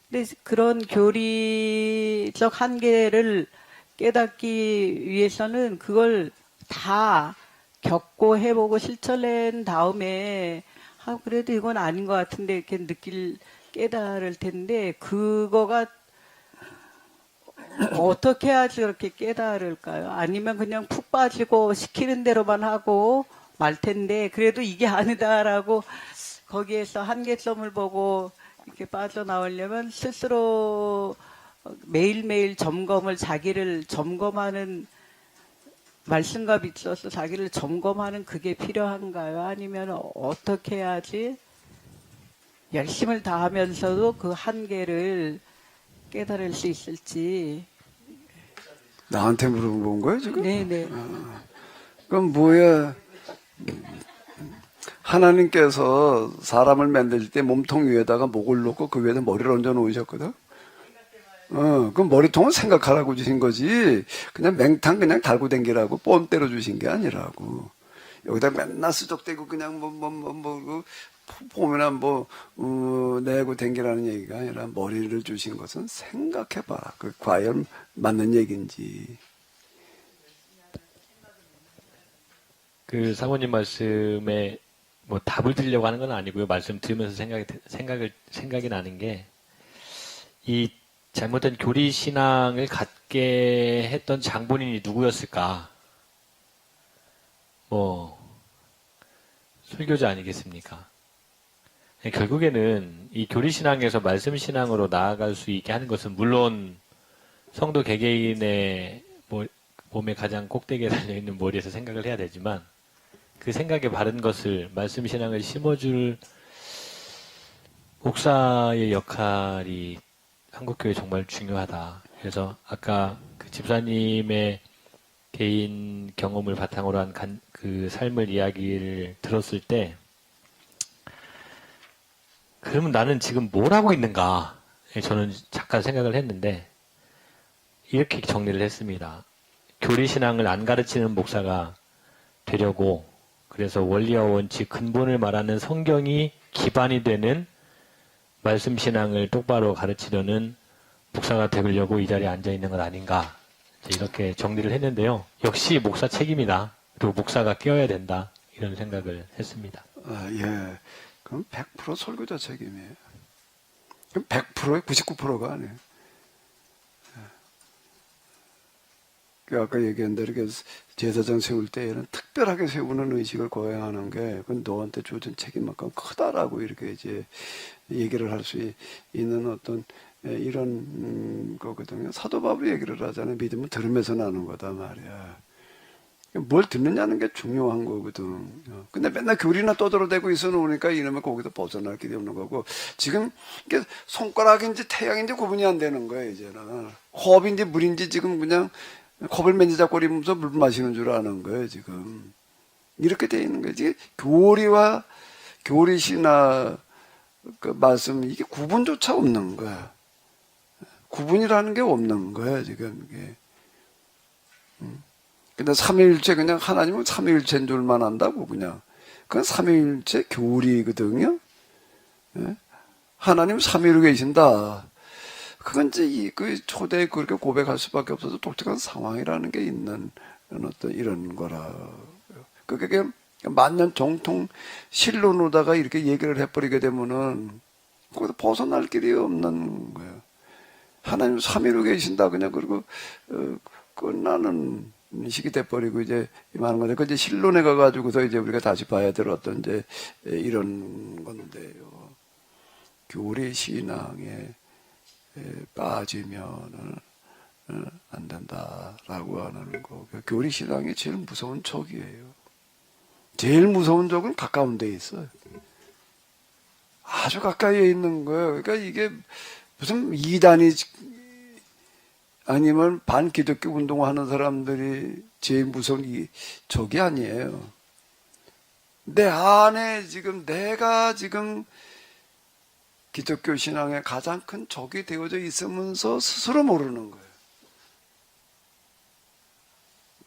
근데 그런 교리적 한계를 깨닫기 위해서는 그걸 다 겪고 해보고 실천한 다음에 그래도 이건 아닌 것 같은데 이렇게 깨달을 텐데 그거가 어떻게 해야지 그렇게 깨달을까요? 아니면 그냥 푹 빠지고 시키는 대로만 하고 말 텐데 그래도 이게 아니다라고 거기에서 한계점을 보고 이렇게 빠져나오려면 스스로 매일매일 자기를 점검하는 말씀과 비춰서 자기를 점검하는 그게 필요한가요? 아니면 어떻게 해야지 열심을 다하면서도 그 한계를 깨달을 수 있을지. 나한테 물어본 거야, 지금? 네네. 그럼 뭐야? 하나님께서 사람을 만들 때 몸통 위에다가 목을 놓고 그 위에다 머리를 얹어 놓으셨거든? 그럼 머리통은 생각하라고 주신 거지. 그냥 맹탕 그냥 달고 댕기라고 뻔 때려 주신 게 아니라고. 여기다 맨날 수적대고 그냥 보면 내고 댕기라는 얘기가 아니라 머리를 주신 것은 생각해봐. 그 과연 맞는 얘기인지. 그 사모님 말씀에 뭐 답을 드리려고 하는 건 아니고요. 말씀 들으면서 생각이 나는 게 이 잘못된 교리 신앙을 갖게 했던 장본인이 누구였을까? 뭐 설교자 아니겠습니까? 결국에는 이 교리신앙에서 말씀신앙으로 나아갈 수 있게 하는 것은 물론 성도 개개인의 몸의 가장 꼭대기에 달려있는 머리에서 생각을 해야 되지만 그 생각에 바른 것을 말씀신앙을 심어줄 목사의 역할이 한국교회에 정말 중요하다. 그래서 아까 그 집사님의 개인 경험을 바탕으로 한 그 삶을 이야기를 들었을 때 그러면 나는 지금 뭘 하고 있는가? 저는 잠깐 생각을 했는데 이렇게 정리를 했습니다. 교리신앙을 안 가르치는 목사가 되려고 그래서 원리와 원칙, 근본을 말하는 성경이 기반이 되는 말씀신앙을 똑바로 가르치려는 목사가 되려고 이 자리에 앉아있는 것 아닌가 이렇게 정리를 했는데요. 역시 목사 책임이다. 그리고 목사가 끼어야 된다. 이런 생각을 했습니다. 예. 그럼 100% 설교자 책임이에요. 그럼 100%에 99%가 아니에요. 아까 얘기한 대로 이렇게 제사장 세울 때에는 특별하게 세우는 의식을 거행하는 게 그건 너한테 주어진 책임만큼 크다라고 이렇게 이제 얘기를 할 수 있는 어떤 이런 거거든요. 사도 바울이 얘기를 하잖아요. 믿음은 들으면서 나는 거다 말이야. 뭘 듣느냐는 게 중요한 거거든. 근데 맨날 교리나 떠들어대고 있어 놓으니까 이놈의 거기서 벗어날 길이 없는 거고 지금 이게 손가락인지 태양인지 구분이 안 되는 거예요 이제는. 컵인지 물인지 지금 그냥 컵을 맨지작거리면서 물 마시는 줄 아는 거예요 지금. 이렇게 돼 있는 거지. 교리와 교리시나 그 말씀 이게 구분조차 없는 거야. 구분이라는 게 없는 거야 지금 이게. 근데 삼위일체 그냥 하나님은 삼위일체인 줄만 안다고 그냥. 그건 삼위일체 교리거든요. 예? 하나님 삼위로 계신다. 그건 이제 그 초대에 그렇게 고백할 수밖에 없어서 독특한 상황이라는 게 있는 어떤 이런 거라. 그게 만년 정통 신론으로다가 이렇게 얘기를 해버리게 되면은 거기서 벗어날 길이 없는 거예요. 하나님 삼위로 계신다 그냥 그리고 끝나는 식이 돼버리고 이제 이만한 건데 그 이제 신론에 가가지고서 이제 우리가 다시 봐야 될 어떤 이제 이런 건데요. 교리 신앙에 빠지면은 안 된다라고 하는 거. 교리 신앙이 제일 무서운 적이에요. 제일 무서운 적은 가까운 데 있어요. 아주 가까이에 있는 거예요. 그러니까 이게 무슨 이단이 아니면 반기독교 운동하는 사람들이 제일 무서운 적이 아니에요. 내 안에 지금 내가 지금 기독교 신앙의 가장 큰 적이 되어져 있으면서 스스로 모르는 거예요.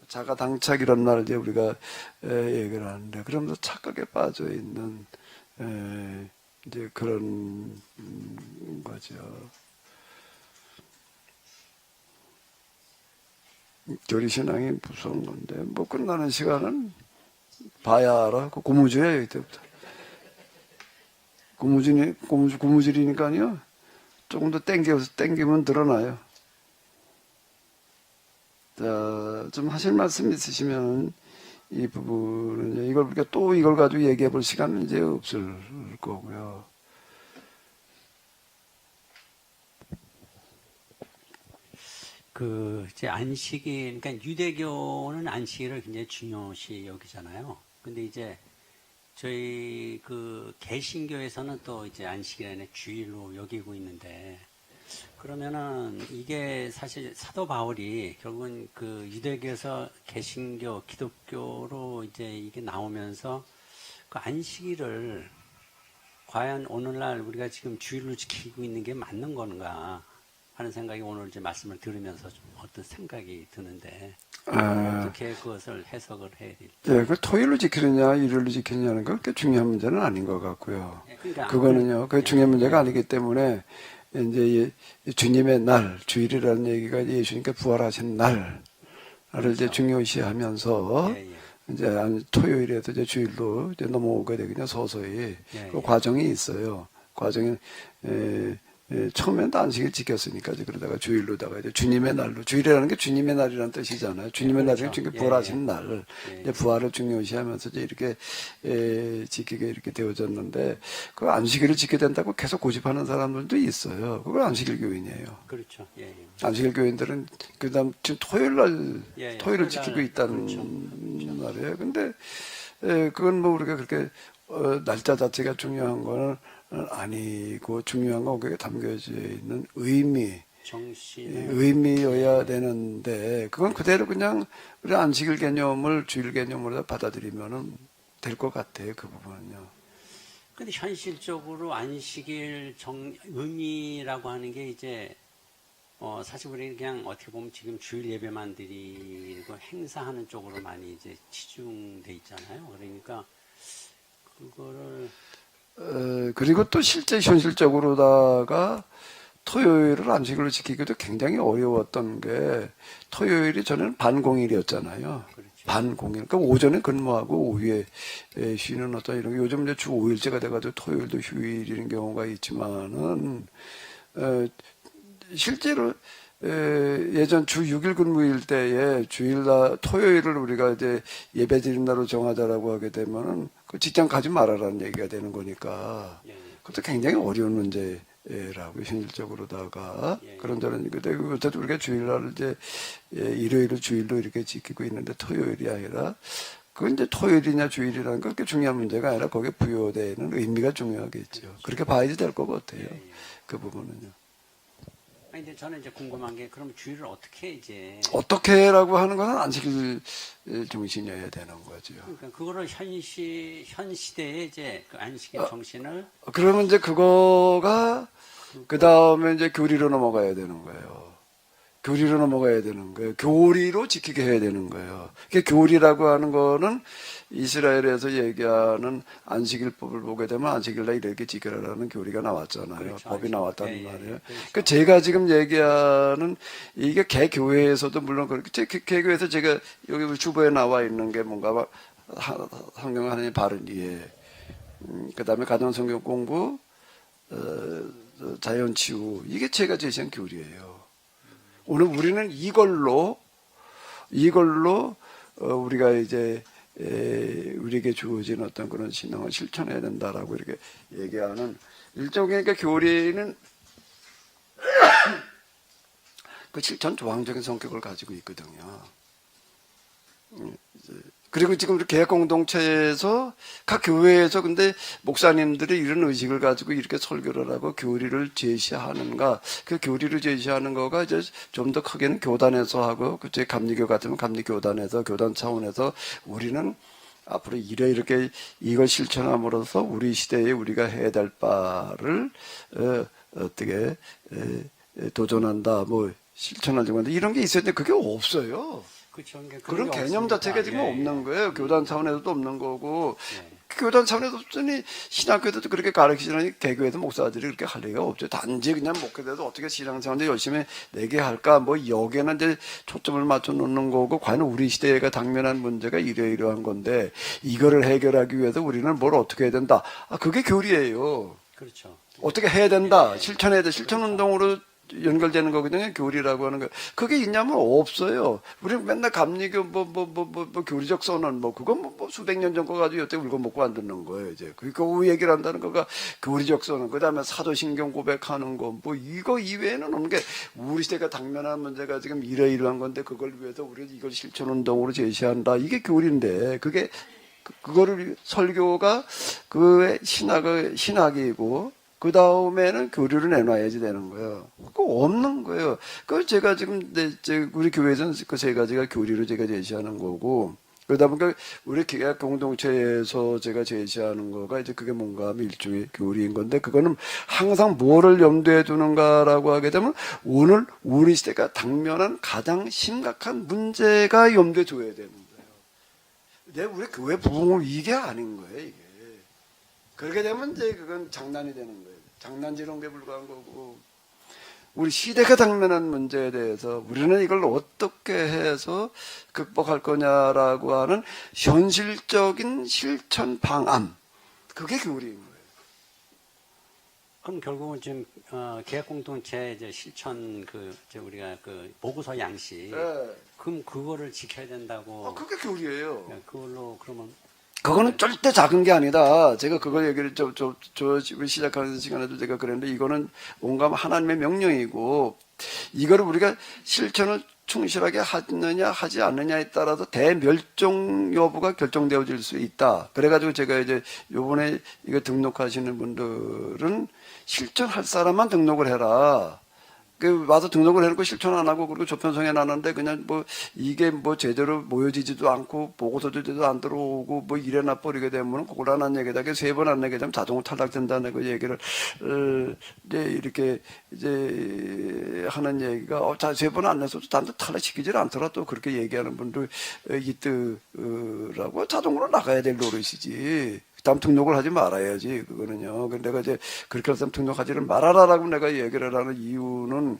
자가당착이라는 말을 이제 우리가 얘기를 하는데 그러면서 착각에 빠져 있는 이제 그런 거죠. 교리신앙이 무서운 건데 뭐 끝나는 시간은 봐야 알아. 그 고무줄이에요 이때부터. 고무줄이니까요. 조금 더 땡기면 늘어나요. 자, 좀 하실 말씀 있으시면 이 부분은 이걸 우리가 또 이걸 가지고 얘기해 볼 시간은 이제 없을 거고요. 이제 안식일, 그러니까 유대교는 안식일을 굉장히 중요시 여기잖아요. 근데 이제 저희 개신교에서는 또 이제 안식일에 주일로 여기고 있는데, 그러면은 이게 사실 사도 바울이 결국은 유대교에서 개신교, 기독교로 이제 이게 나오면서 안식일을 과연 오늘날 우리가 지금 주일로 지키고 있는 게 맞는 건가 하는 생각이 오늘 이제 말씀을 들으면서 좀 어떤 생각이 드는데 어떻게 그것을 해석을 해야 될지. 예, 그 토요일로 지키느냐 일요일로 지키느냐는 건 그렇게 중요한 문제는 아닌 것 같고요. 그러니까 그거는요, 그게 중요한 문제가 아니기 때문에 이제 주님의 날, 주일이라는 얘기가 예수님께 부활하신 날을 이제 중요시하면서 이제 토요일에도 이제 주일로 이제 넘어오게 되거든요. 서서히 그 과정이 있어요. 과정이 처음엔 안식일 지켰으니까 이제 그러다가 주일로다가 이제 주님의 날로, 주일이라는 게 주님의 날이라는 뜻이잖아요. 주님의 날이 그렇죠. 주님 예, 부활하신 날, 예. 이제 부활을 중요시하면서 이제 이렇게 지키게 이렇게 되어졌는데 그 안식일을 지켜야 된다고 계속 고집하는 사람들도 있어요. 그걸 안식일 교인이에요. 그렇죠. 예, 예. 안식일 교인들은 그다음 지금 토요일 날 예, 예. 토요일을 토요일 지키고 날, 있다는 그렇죠. 말이에요. 근데 그건 뭐 우리가 그렇게 날짜 자체가 중요한 거는 아니고 중요한 건 거기에 담겨져 있는 정신을 의미여야 되는데 그건 그대로 그냥 우리 안식일 개념을 주일 개념으로 받아들이면은 될 것 같아요. 그 부분은요. 근데 현실적으로 안식일 의미라고 하는 게 이제 사실 우리는 그냥 어떻게 보면 지금 주일 예배만 드리고 행사하는 쪽으로 많이 이제 치중돼 있잖아요. 그러니까 그거를 그리고 또 실제 현실적으로다가 토요일을 안식일로 지키기도 굉장히 어려웠던 게 토요일이 저는 반공일이었잖아요. 그렇죠. 반공일. 그러니까 오전에 근무하고 오후에 쉬는 어떤 이런 게 요즘 이제 주 5일제가 돼가지고 토요일도 휴일인 경우가 있지만은 실제로 예전 주 6일 근무일 때에 주일날 토요일을 우리가 이제 예배 드린 날로 정하자라고 하게 되면은 그 직장 가지 말아라는 얘기가 되는 거니까 예, 예. 그것도 굉장히 어려운 문제라고 현실적으로다가 예, 예. 그런 저런 근데 어쨌든 우리가 주일날 이제 일요일을 주일로 이렇게 지키고 있는데 토요일이 아니라 그건 이제 토요일이냐 주일이라는 건 그렇게 중요한 문제가 아니라 거기에 부여되는 의미가 중요하겠죠. 그렇게 봐야지 될 것 같아요. 예, 예. 그 부분은요. 아니, 근데 저는 이제 궁금한 게 그럼 주일을 어떻게 이제 어떻게라고 하는 것은 안식일 정신이어야 되는 거죠. 그러니까 그거를 현 시대에 이제 그 안식일 정신을 그러면 이제 그거가 그 다음에 이제 교리로 넘어가야 되는 거예요. 교리로 넘어가야 되는 거예요. 교리로 지키게 해야 되는 거예요. 그 교리라고 하는 거는 이스라엘에서 얘기하는 안식일법을 보게 되면 안식일날 이렇게 지켜라라는 교리가 나왔잖아요. 그렇죠. 법이 나왔단 예, 예, 말이에요. 그렇죠. 그 제가 지금 얘기하는 이게 개교회에서도 물론 그렇게 개교회에서 제가 여기 우리 주보에 나와 있는 게 뭔가 성경 하나님 바른 이해, 그다음에 가정 성경 공부, 자연 치유 이게 제가 제시한 교리예요. 오늘 우리는 이걸로 우리가 이제 우리에게 주어진 어떤 그런 신앙을 실천해야 된다라고 이렇게 얘기하는 일종의 그러니까 교리는 그 실천 조항적인 성격을 가지고 있거든요. 그리고 지금 우리 개혁 공동체에서 각 교회에서 근데 목사님들이 이런 의식을 가지고 이렇게 설교를 하고 교리를 제시하는가, 그 교리를 제시하는 거가 이제 좀 더 크게는 교단에서 하고, 그때 감리교 같으면 감리교단에서, 교단 차원에서 우리는 앞으로 이렇게 이걸 실천함으로써 우리 시대에 우리가 해야 될 바를 어떻게 도전한다, 뭐 실천하려고 하는데 이런 게 있어야 되는데 그게 없어요. 그렇죠. 그러니까 그런 게 개념 없으니까. 자체가 지금 예, 없는 거예요. 교단 차원에서도 없는 거고, 예. 교단 차원에서 없으니 신학교에도 그렇게 가르치려니 개교에도 목사들이 그렇게 할 리가 없죠. 단지 그냥 목회자도 어떻게 신앙생활을 열심히 내게 할까, 뭐 여기에는 이제 초점을 맞춰 놓는 거고, 과연 우리 시대가 당면한 문제가 이러이러한 건데 이거를 해결하기 위해서 우리는 뭘 어떻게 해야 된다. 그게 교리예요. 그렇죠. 어떻게 해야 된다. 실천해야 돼. 실천운동으로 연결되는 거거든요. 교리라고 하는 거. 그게 있냐면 없어요. 우리는 맨날 감리교 교리적 선언 그건 뭐 수백 년 전 거 가지고 여태 울고 먹고 안 듣는 거예요. 이제 그 얘기를 한다는 거가 교리적 선언. 그다음에 사도신경 고백하는 거 이거 이외에는 없는 게 우리 시대가 당면한 문제가 지금 이러이러한 건데 그걸 위해서 우리가 이걸 실천 운동으로 제시한다. 이게 교리인데 그게 그거를 설교가 그 신학이고. 그 다음에는 교리를 내놔야지 되는 거예요. 그거 없는 거예요. 그 제가 지금 우리 교회에서는 그 세 가지가 교리로 제가 제시하는 거고, 그러다 보니까 우리 개혁 공동체에서 제가 제시하는 거가 이제 그게 뭔가 하면 일종의 교리인 건데, 그거는 항상 뭐를 염두에 두는가라고 하게 되면 오늘 우리 시대가 당면한 가장 심각한 문제가 염두에 둬야 되는 거예요. 우리 교회 부흥은 이게 아닌 거예요, 이게. 그렇게 되면 이제 그건 장난이 되는 거예요. 장난지롱에 불과한 거고. 우리 시대가 당면한 문제에 대해서 우리는 이걸 어떻게 해서 극복할 거냐라고 하는 현실적인 실천 방안. 그게 교리인 거예요. 그럼 결국은 지금 계약 공동체 이제 실천 우리가 보고서 양식 예. 그럼 그거를 지켜야 된다고. 그게 교리예요. 그걸로 그러면 그거는 절대 작은 게 아니다. 제가 그걸 얘기를 우리 시작하는 시간에도 제가 그랬는데 이거는 뭔가 하나님의 명령이고 이거를 우리가 실천을 충실하게 하느냐 하지 않느냐에 따라서 대멸종 여부가 결정되어질 수 있다. 그래가지고 제가 이제 요번에 이거 등록하시는 분들은 실천할 사람만 등록을 해라. 와서 등록을 해놓고 실천 안 하고 그리고 조편성에 놨는데 그냥 이게 제대로 모여지지도 않고 보고서도 제대로 안 들어오고 이래나 버리게 되면 곤란한 얘기다. 3번 안 내게 되면 자동으로 탈락된다는 그 얘기를 이제 이렇게 이제 하는 얘기가 3번 안 내서도 단도 탈락시키질 않더라. 또 그렇게 얘기하는 분도 있더라고. 자동으로 나가야 될 노릇이지. 다음 등록을 하지 말아야지, 그거는요. 근데 내가 이제 그렇게 해서 등록하지를 말아라라고 내가 얘기를 하는 이유는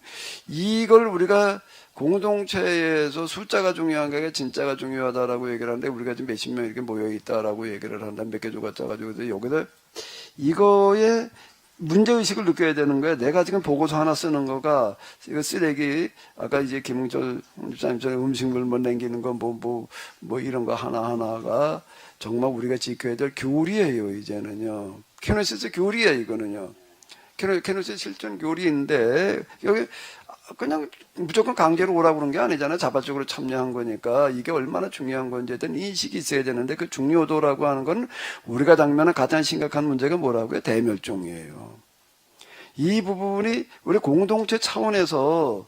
이걸 우리가 공동체에서 숫자가 중요한 게 아니라 진짜가 중요하다라고 얘기를 하는데 우리가 지금 몇십 명 이렇게 모여있다라고 얘기를 한다. 몇 개 조가 짜가지고 여기다 이거에 문제의식을 느껴야 되는 거야. 내가 지금 보고서 하나 쓰는 거가, 이거 쓰레기, 아까 이제 김웅철 집사님처럼 음식물 남기는 거, 이런 거 하나하나가 정말 우리가 지켜야 될 교리예요, 이제는요. 케노시스 교리예요, 이거는요. 케노시스 실전 교리인데, 여기 그냥 무조건 강제로 오라고 그런 게 아니잖아요. 자발적으로 참여한 거니까. 이게 얼마나 중요한 건지에 대한 인식이 있어야 되는데, 그 중요도라고 하는 건 우리가 당면한 가장 심각한 문제가 뭐라고요? 대멸종이에요. 이 부분이 우리 공동체 차원에서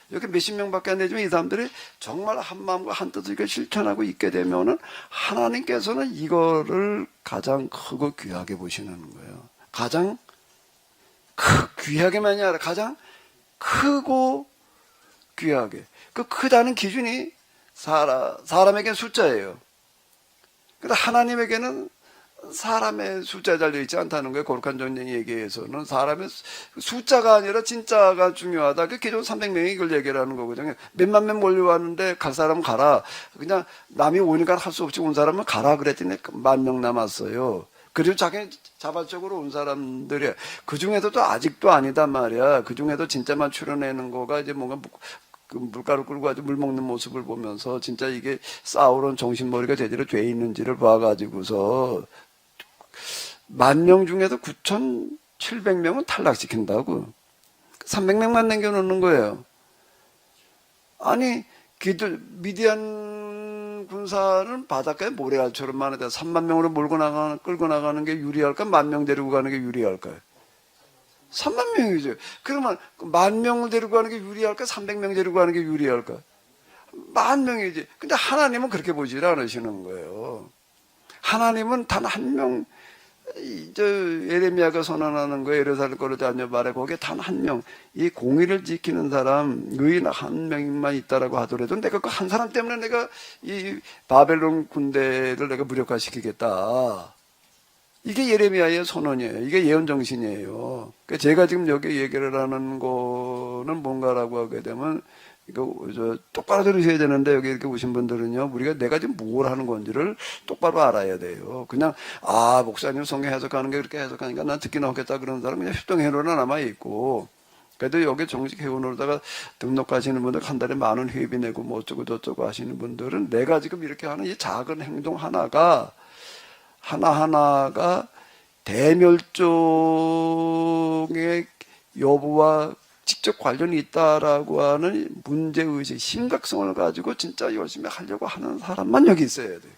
이렇게 몇십 명밖에 안 되지만 이 사람들이 정말 한 마음과 한 뜻을 이렇게 실천하고 있게 되면은 하나님께서는 이거를 가장 크고 귀하게 보시는 거예요. 가장 귀하게만이 아니라 가장 크고 귀하게. 그 크다는 기준이 사람에게는 숫자예요. 근데 하나님에게는 사람의 숫자에 달려있지 않다는 거예요. 거룩한 전쟁 얘기에서는 사람의 숫자가 아니라 진짜가 중요하다. 그 기존 300명이 이걸 얘기를 하는 거거든요. 몇만 명 몰려왔는데 갈 사람은 가라. 그냥 남이 오니까 할 수 없이 온 사람은 가라 그랬더니 10,000명 남았어요. 그리고 자기 자발적으로 온 사람들이 그 중에서도 아직도 아니단 말이야. 그 중에도 진짜만 추려내는 거가 이제 뭔가 물가루 끌고 아주 물 먹는 모습을 보면서 진짜 이게 싸우는 정신머리가 제대로 돼 있는지를 봐가지고서 10,000명 중에서 9,700명은 탈락시킨다고. 300명만 남겨놓는 거예요. 아니, 미디안 군사는 바닷가에 모래알처럼 많은데 3만 명으로 끌고 나가는 게 유리할까? 10,000명 데리고 가는 게 유리할까요? 3만 명이죠. 그러면 10,000명을 데리고 가는 게 유리할까? 300명 데리고 가는 게 유리할까? 10,000명이지. 근데 하나님은 그렇게 보질 않으시는 거예요. 하나님은 단 한 명, 예레미야가 선언하는 거에 예루살렘 거로 다녀 말해 거기에 단 한 명, 이 공의를 지키는 사람, 의인 한 명만 있다라고 하더라도 내가 그 한 사람 때문에 내가 이 바벨론 군대를 내가 무력화시키겠다. 이게 예레미야의 선언이에요. 이게 예언 정신이에요. 그러니까 제가 지금 여기 얘기를 하는 거는 뭔가라고 하게 되면 이거 똑바로 들으셔야 되는데 여기 이렇게 오신 분들은요, 우리가 내가 지금 뭘 하는 건지를 똑바로 알아야 돼요. 그냥 목사님 성경 해석하는 게 그렇게 해석하니까 난 듣기 나오겠다 그런 사람은 그냥 협동회원으로 남아 있고, 그래도 여기 정식 회원으로다가 등록하시는 분들 한 달에 10,000원 회비 내고 뭐 어쩌고 저쩌고 하시는 분들은 내가 지금 이렇게 하는 이 작은 행동 하나가 대멸종의 여부와 직접 관련이 있다라고 하는 문제의식, 심각성을 가지고 진짜 열심히 하려고 하는 사람만 여기 있어야 돼요.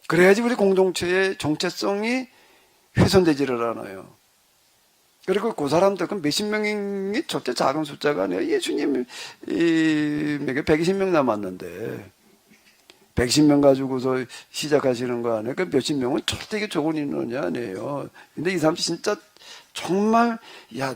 그래야지 우리 공동체의 정체성이 훼손되지를 않아요. 그리고 그 사람들, 그 몇십 명이 절대 작은 숫자가 아니라 예수님에게 120명 남았는데 110명 가지고서 시작하시는 거 아니에요? 그 몇십 명은 절대 이게 적은 인원이 아니에요. 근데 이 사람 진짜 정말,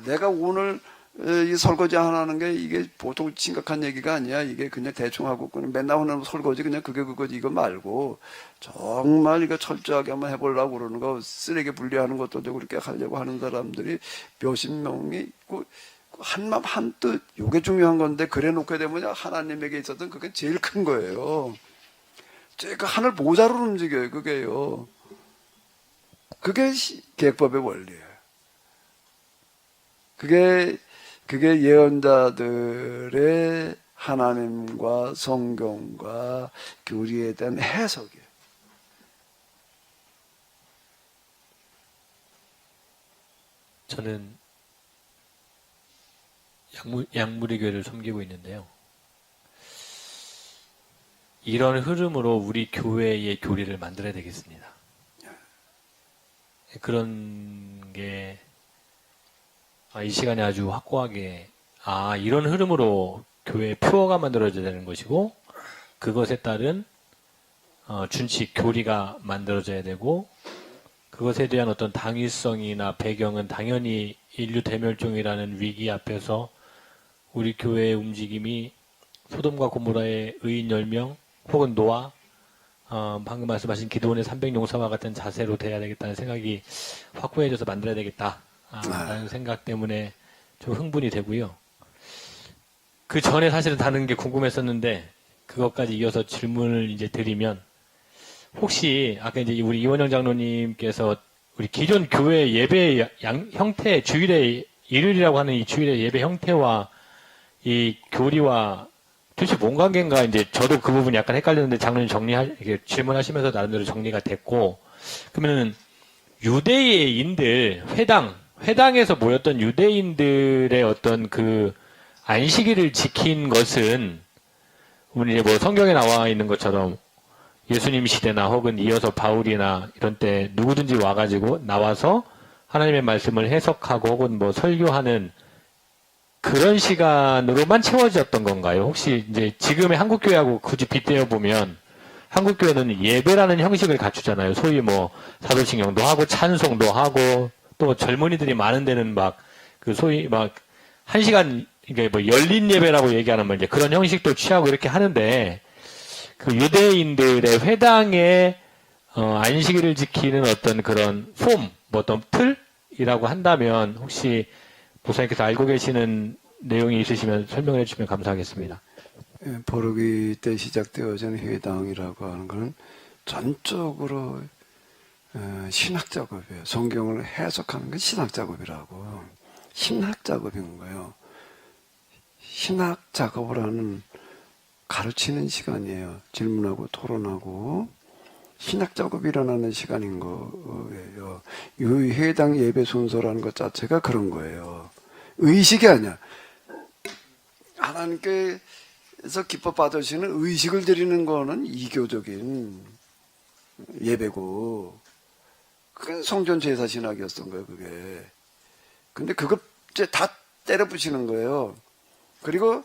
내가 오늘 이 설거지 하나 하는 게 이게 보통 심각한 얘기가 아니야. 이게 그냥 대충 하고 그냥 맨날 하는 설거지 그냥 그거지 이거 말고 정말 이거 철저하게 한번 해보려고 그러는 거, 쓰레기 분리하는 것도 그렇게 하려고 하는 사람들이 몇십 명이 있고 한마음 한뜻, 이게 중요한 건데 그래 놓게 되면 하나님에게 있었던 그게 제일 큰 거예요. 그 하늘 모자로 움직여요, 그게요. 그게 계획법의 원리예요. 그게 예언자들의 하나님과 성경과 교리에 대한 해석이에요. 저는 양무리 교회를 섬기고 있는데요. 이런 흐름으로 우리 교회의 교리를 만들어야 되겠습니다. 그런 게 이 시간에 아주 확고하게 이런 흐름으로 교회의 표어가 만들어져야 되는 것이고 그것에 따른 준칙 교리가 만들어져야 되고 그것에 대한 어떤 당위성이나 배경은 당연히 인류 대멸종이라는 위기 앞에서 우리 교회의 움직임이 소돔과 고모라의 의인 10명 혹은 노아 방금 말씀하신 기도원의 300용사와 같은 자세로 돼야 되겠다는 생각이 확고해져서 만들어야 되겠다 라는 생각 때문에 좀 흥분이 되고요. 그 전에 사실은 다른 게 궁금했었는데 그것까지 이어서 질문을 이제 드리면 혹시 아까 이제 우리 이원영 장로님께서 우리 기존 교회 예배 형태 주일의 일요일이라고 하는 이 주일의 예배 형태와 이 교리와 도대체 뭔 관계인가 이제 저도 그 부분 약간 헷갈렸는데 장로님 이렇게 질문하시면서 나름대로 정리가 됐고 그러면은 유대인들 회당에서 모였던 유대인들의 어떤 그 안식일을 지킨 것은 우리 이제 뭐 성경에 나와 있는 것처럼 예수님 시대나 혹은 이어서 바울이나 이런 때 누구든지 와가지고 나와서 하나님의 말씀을 해석하고 혹은 뭐 설교하는 그런 시간으로만 채워졌던 건가요? 혹시 이제 지금의 한국교회하고 굳이 빗대어 보면 한국교회는 예배라는 형식을 갖추잖아요. 소위 뭐 사도신경도 하고 찬송도 하고 또 젊은이들이 많은 데는 막 그 소위 막 1시간 이게 뭐 열린 예배라고 얘기하는 뭐 이제 그런 형식도 취하고 이렇게 하는데 그 유대인들의 회당에 안식일을 지키는 어떤 그런 뭐 어떤 틀이라고 한다면 혹시 목사님께서 알고 계시는 내용이 있으시면 설명해 주시면 감사하겠습니다. 보르기 때 시작되어진 회당이라고 하는 것은 전적으로 신학 작업이에요. 성경을 해석하는 건 신학 작업이라고. 신학 작업인 거예요. 신학 작업을 하는 가르치는 시간이에요. 질문하고 토론하고 신학 작업이 일어나는 시간인 거예요. 이 회당 예배 순서라는 것 자체가 그런 거예요. 의식이 아니야. 하나님께서 기뻐 받으시는 의식을 드리는 거는 이교적인 예배고 그게 성전 제사 신학이었던 거예요. 그게. 근데 그거 이제 다 때려 부시는 거예요. 그리고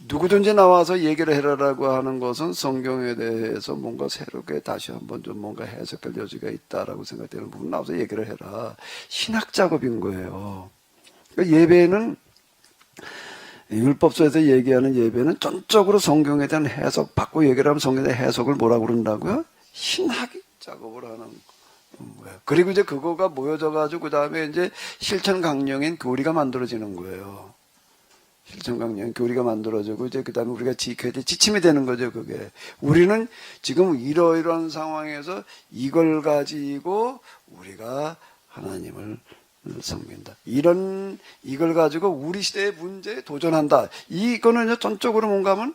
누구든지 나와서 얘기를 해라라고 하는 것은 성경에 대해서 뭔가 새롭게 다시 한번 좀 뭔가 해석할 여지가 있다라고 생각되는 부분 나와서 얘기를 해라. 신학 작업인 거예요. 그러니까 예배는 율법서에서 얘기하는 예배는 전적으로 성경에 대한 해석 받고 얘기를 하면 성경에 대한 해석을 뭐라고 그런다고요? 신학 작업을 하는 거예요. 그리고 이제 그거가 모여져 가지고 그 다음에 이제 실천 강령인 교리가 만들어지는 거예요. 실천 강령 교리가 만들어지고 이제 그 다음에 우리가 지켜야 될 지침이 되는 거죠. 그게 우리는 지금 이러이러한 상황에서 이걸 가지고 우리가 하나님을 섬긴다. 이걸 가지고 우리 시대의 문제에 도전한다. 이거는요 전적으로 뭔가 하면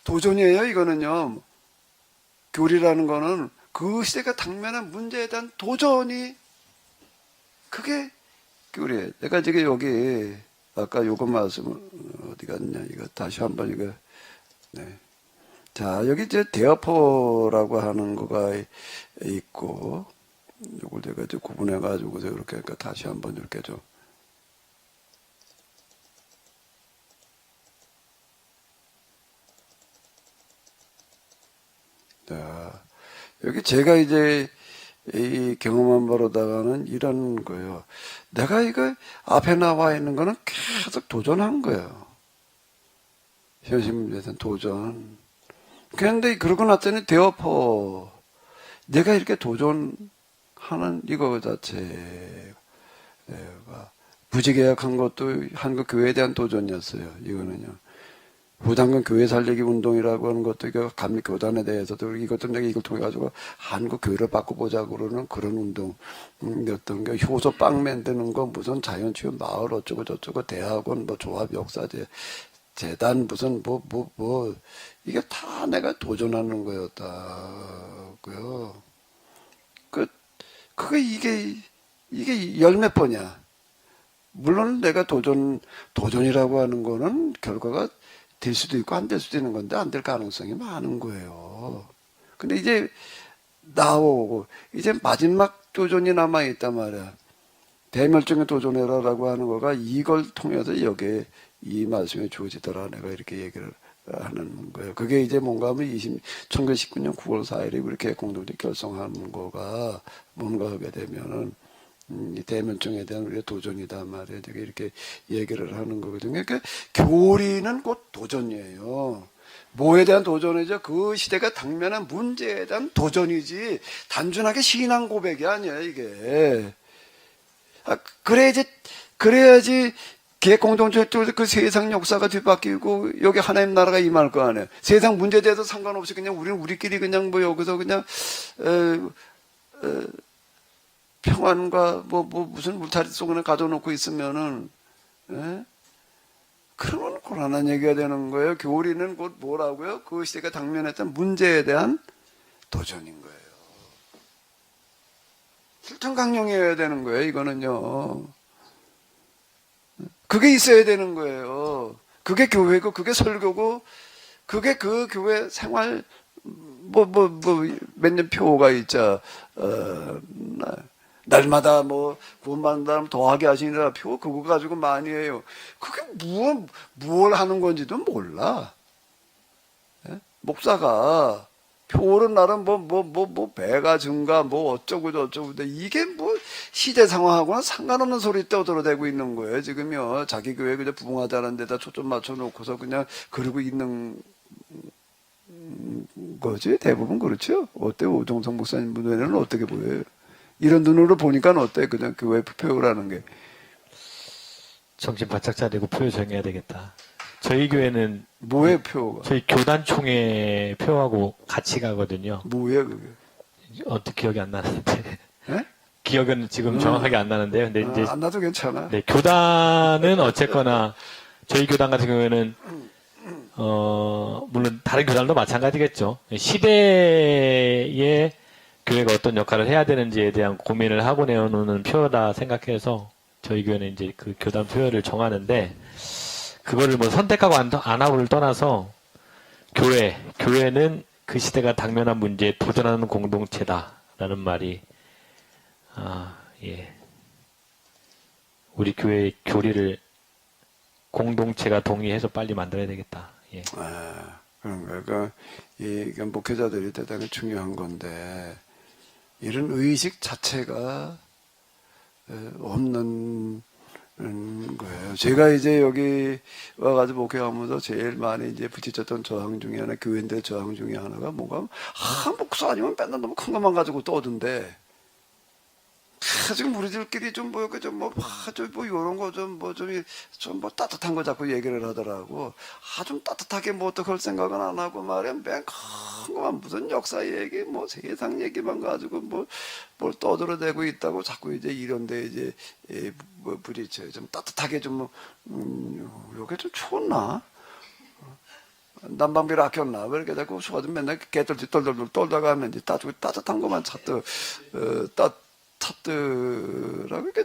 도전이에요. 이거는요 교리라는 거는 그 시대가 당면한 문제에 대한 도전이 그게 교리예요. 내가 지금 여기 아까 요거 말씀 어디 갔냐 이거 다시 한번 이거 네. 자 여기 이제 대화포라고 하는 거가 있고 요걸 제가 이제 구분해 가지고 이렇게 다시 한번 이렇게 좀 자 여기 제가 이제 이 경험한 바로다가는 이런 거예요. 내가 이거 앞에 나와 있는 거는 계속 도전한 거예요. 현실 문제에 대한 도전. 그런데 그러고 났더니 대어포 내가 이렇게 도전하는 이거 자체가 부지개약한 것도 한국 교회에 대한 도전이었어요. 이거는요. 부담금 교회 살리기 운동이라고 하는 것도 이거 감리 교단에 대해서도 이것도 내가 이걸 통해 가지고 한국 교회를 바꿔보자고 그러는 그런 운동 어떤 게 효소 빵 만드는 거 무슨 자연치유 마을 어쩌고 저쩌고 대학원 뭐 조합 역사제 재단 무슨 뭐 이게 다 내가 도전하는 거였다고요. 그게 이게 열 몇 번이야. 물론 내가 도전이라고 하는 거는 결과가 될 수도 있고 안 될 수도 있는 건데 안 될 가능성이 많은 거예요. 근데 이제 나오고 이제 마지막 도전이 남아있단 말이야. 대멸종에 도전해라라고 하는 거가 이걸 통해서 여기에 이 말씀이 주어지더라. 내가 이렇게 얘기를 하는 거예요. 그게 이제 뭔가 하면 1919년 9월 4일에 이렇게 공동체 결성하는 거가 뭔가 하게 되면은 이 대면증에 대한 우리의 도전이다 말이에요. 이렇게 얘기를 하는 거거든요. 그러니까 교리는 곧 도전이에요. 뭐에 대한 도전이죠? 그 시대가 당면한 문제에 대한 도전이지 단순하게 신앙 고백이 아니에요. 이게 그래야지 개 공동체 그 세상 역사가 뒤바뀌고 여기 하나님 나라가 임할 거 아니에요. 세상 문제에 대해서 상관없이 그냥 우리끼리 그냥 뭐 여기서 그냥 평안과 뭐 무슨 울타리 속에 가둬놓고 있으면은 그러면 곤란한 얘기가 되는 거예요. 교리는 곧 뭐라고요? 그 시대가 당면했던 문제에 대한 도전인 거예요. 실천강령이어야 되는 거예요. 이거는요. 그게 있어야 되는 거예요. 그게 교회고, 그게 설교고, 그게 그 교회 생활, 몇 년 표가 있자, 날마다 구원받는 사람 더하게 하시니라 표, 그거 가지고 많이 해요. 그게 뭘 하는 건지도 몰라. 예? 목사가, 표를 나름 배가 증가, 어쩌고 저쩌고, 이게 시대 상황하고는 상관없는 소리 떠들어대고 있는 거예요, 지금요. 자기 교회 그냥 부흥하자는 데다 초점 맞춰놓고서 그냥 그러고 있는 거지. 대부분 그렇죠. 어때요? 오종성 목사님 눈에는 어떻게 보여요? 이런 눈으로 보니까 어때? 그냥 교회 표라는 게. 정신 바짝 차리고 표 정해야 되겠다. 저희 교회는 뭐예요, 표가? 저희 교단총회 표하고 같이 가거든요. 뭐예요, 그게? 어떻게 기억이 안 나는데. 예? 기억은 지금 정확하게 안 나는데요. 근데 이제 안 나도 괜찮아. 네, 교단은 어쨌거나 저희 교단 같은 경우에는 물론 다른 교단도 마찬가지겠죠. 시대에 교회가 어떤 역할을 해야 되는지에 대한 고민을 하고 내어놓는 표다 생각해서 저희 교회는 이제 그 교단 표를 정하는데 그거를 선택하고 안 하고를 떠나서 교회는 그 시대가 당면한 문제에 도전하는 공동체다라는 말이 예. 우리 교회의 교리를 공동체가 동의해서 빨리 만들어야 되겠다. 예. 그런 거예요. 그러니까 이게 목회자들이 대단히 중요한 건데 이런 의식 자체가 없는 거예요. 제가 이제 여기 와가지고 목회하면서 제일 많이 이제 부딪혔던 저항 중에 하나, 교회인들 저항 중에 하나가 뭔가, 목사 아니면 맨날 너무 큰 것만 가지고 떠든데, 지금 우리들끼리 요런 거 좀 따뜻한 거 자꾸 얘기를 하더라고. 좀 따뜻하게 그럴 생각은 안 하고 말이야. 맨 큰 것만 무슨 역사 얘기, 세상 얘기만 가지고 뭘 떠들어대고 있다고 자꾸 이제 이런데 이제, 부딪혀요. 좀 따뜻하게 요게 좀 추웠나? 난방비를 아꼈나? 왜 이렇게 자꾸 수가 좀 맨날 개떨지 떨떨 떨다가 하면 이제 따뜻한 것만 찾더라고. 그러니까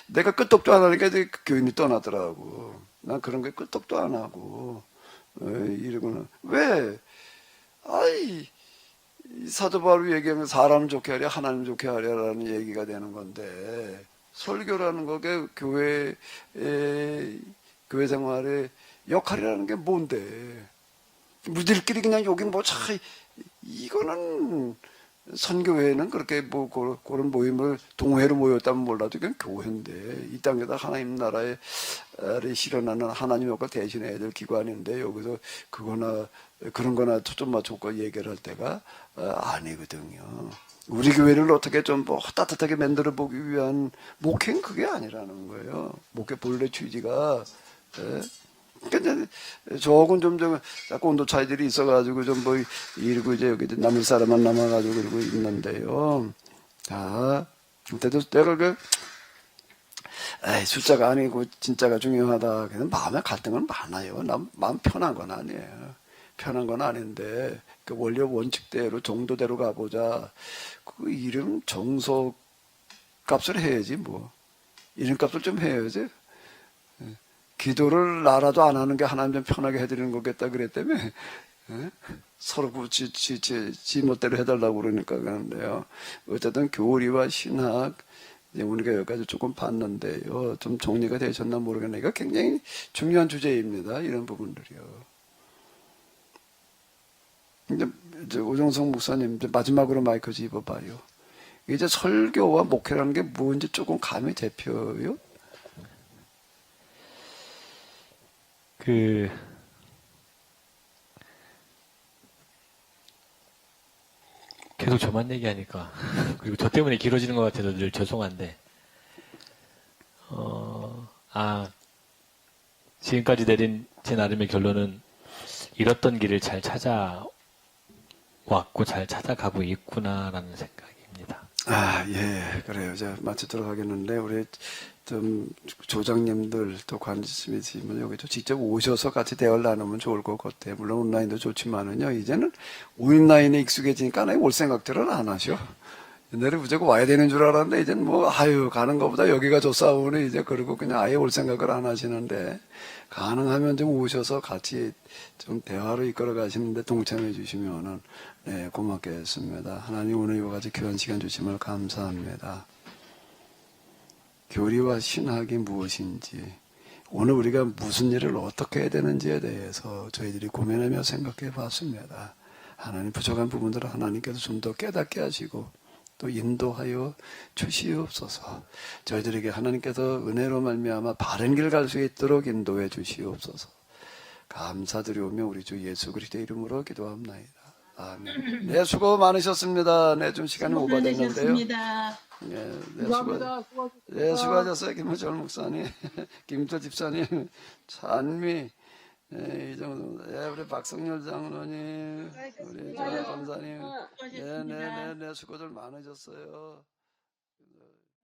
내가 끄떡도 안 하니까 이제 교인이 떠나더라고. 난 그런 게 끄떡도 안 하고 이러고는 왜? 사도 바울이 얘기하면 사람 좋게 하랴 하나님 좋게 하랴라는 얘기가 되는 건데 설교라는 거게 교회 생활의 역할이라는 게 뭔데? 우리들끼리 그냥 여기 이거는 선교회는 그렇게 그런 모임을 동호회로 모였다면 몰라도 그냥 교회인데 이 땅에다 하나님 나라에 실현하는 하나님 역할 대신해야 될 기관인데 여기서 그런 거나 초점 맞춰서 얘기를 할 때가 아니거든요. 우리 교회를 어떻게 좀 따뜻하게 만들어 보기 위한 목회는 그게 아니라는 거예요. 목회 본래 취지가 그러니까 이제 조금 자꾸 온도 차이들이 있어가지고 좀 뭐 이러고 이제 여기 남을 사람만 남아가지고 그러고 있는데요. 자, 그때도 내가 에이, 숫자가 아니고 진짜가 중요하다. 그냥 마음에 갈등은 많아요. 난 마음 편한 건 아니에요. 편한 건 아닌데 그 원리 원칙대로 정도대로 가보자. 그 이름 정석 값을 해야지 뭐. 이름값을 좀 해야지. 기도를 나라도 안 하는 게 하나님 좀 편하게 해드리는 거겠다 그랬다며. 서로 지 멋대로 해달라고 그러니까 그러는데요. 어쨌든 교리와 신학, 이제 우리가 여기까지 조금 봤는데요. 좀 정리가 되셨나 모르겠네. 이거 굉장히 중요한 주제입니다. 이런 부분들이요. 이제 오정성 목사님, 이제 마지막으로 마이크 집어봐요. 이제 설교와 목회라는 게 뭔지 조금 감이 잡혀요? 계속 저만 얘기하니까 그리고 저 때문에 길어지는 것 같아서 늘 죄송한데 지금까지 내린 제 나름의 결론은 잃었던 길을 잘 찾아왔고 잘 찾아가고 있구나라는 생각입니다. 예, 그래요. 이제 마치도록 하겠는데, 우리 좀 조장님들 또 관심 있으시면 여기 좀 직접 오셔서 같이 대화를 나누면 좋을 것 같아요. 물론 온라인도 좋지만은요, 이제는 온라인에 익숙해지니까 아예 올 생각들은 안 하셔. 옛날에 무조건 와야 되는 줄 알았는데, 이제는 뭐, 가는 것보다 여기가 좋사오니 이제 그러고 그냥 아예 올 생각을 안 하시는데, 가능하면 좀 오셔서 같이 좀 대화로 이끌어 가시는데 동참해 주시면은, 네, 고맙겠습니다. 하나님 오늘 이와 같이 귀한 시간 주심을 감사합니다. 교리와 신학이 무엇인지, 오늘 우리가 무슨 일을 어떻게 해야 되는지에 대해서 저희들이 고민하며 생각해 봤습니다. 하나님 부족한 부분들을 하나님께서 좀 더 깨닫게 하시고 또 인도하여 주시옵소서. 저희들에게 하나님께서 은혜로 말미암아 바른 길 갈 수 있도록 인도해 주시옵소서. 감사드리오며 우리 주 예수 그리스도의 이름으로 기도합나이다. 아멘. 네, 수고 많으셨습니다. 네, 좀 시간이 오버됐는데요. 네, 감사합니다. 네, 수고하셨어요. 김호철 목사님, 김도 집사님, 찬미, 네, 이 정도. 네, 우리 박성열 장로님, 우리 조 권사님. 네, 수고들 많으셨어요.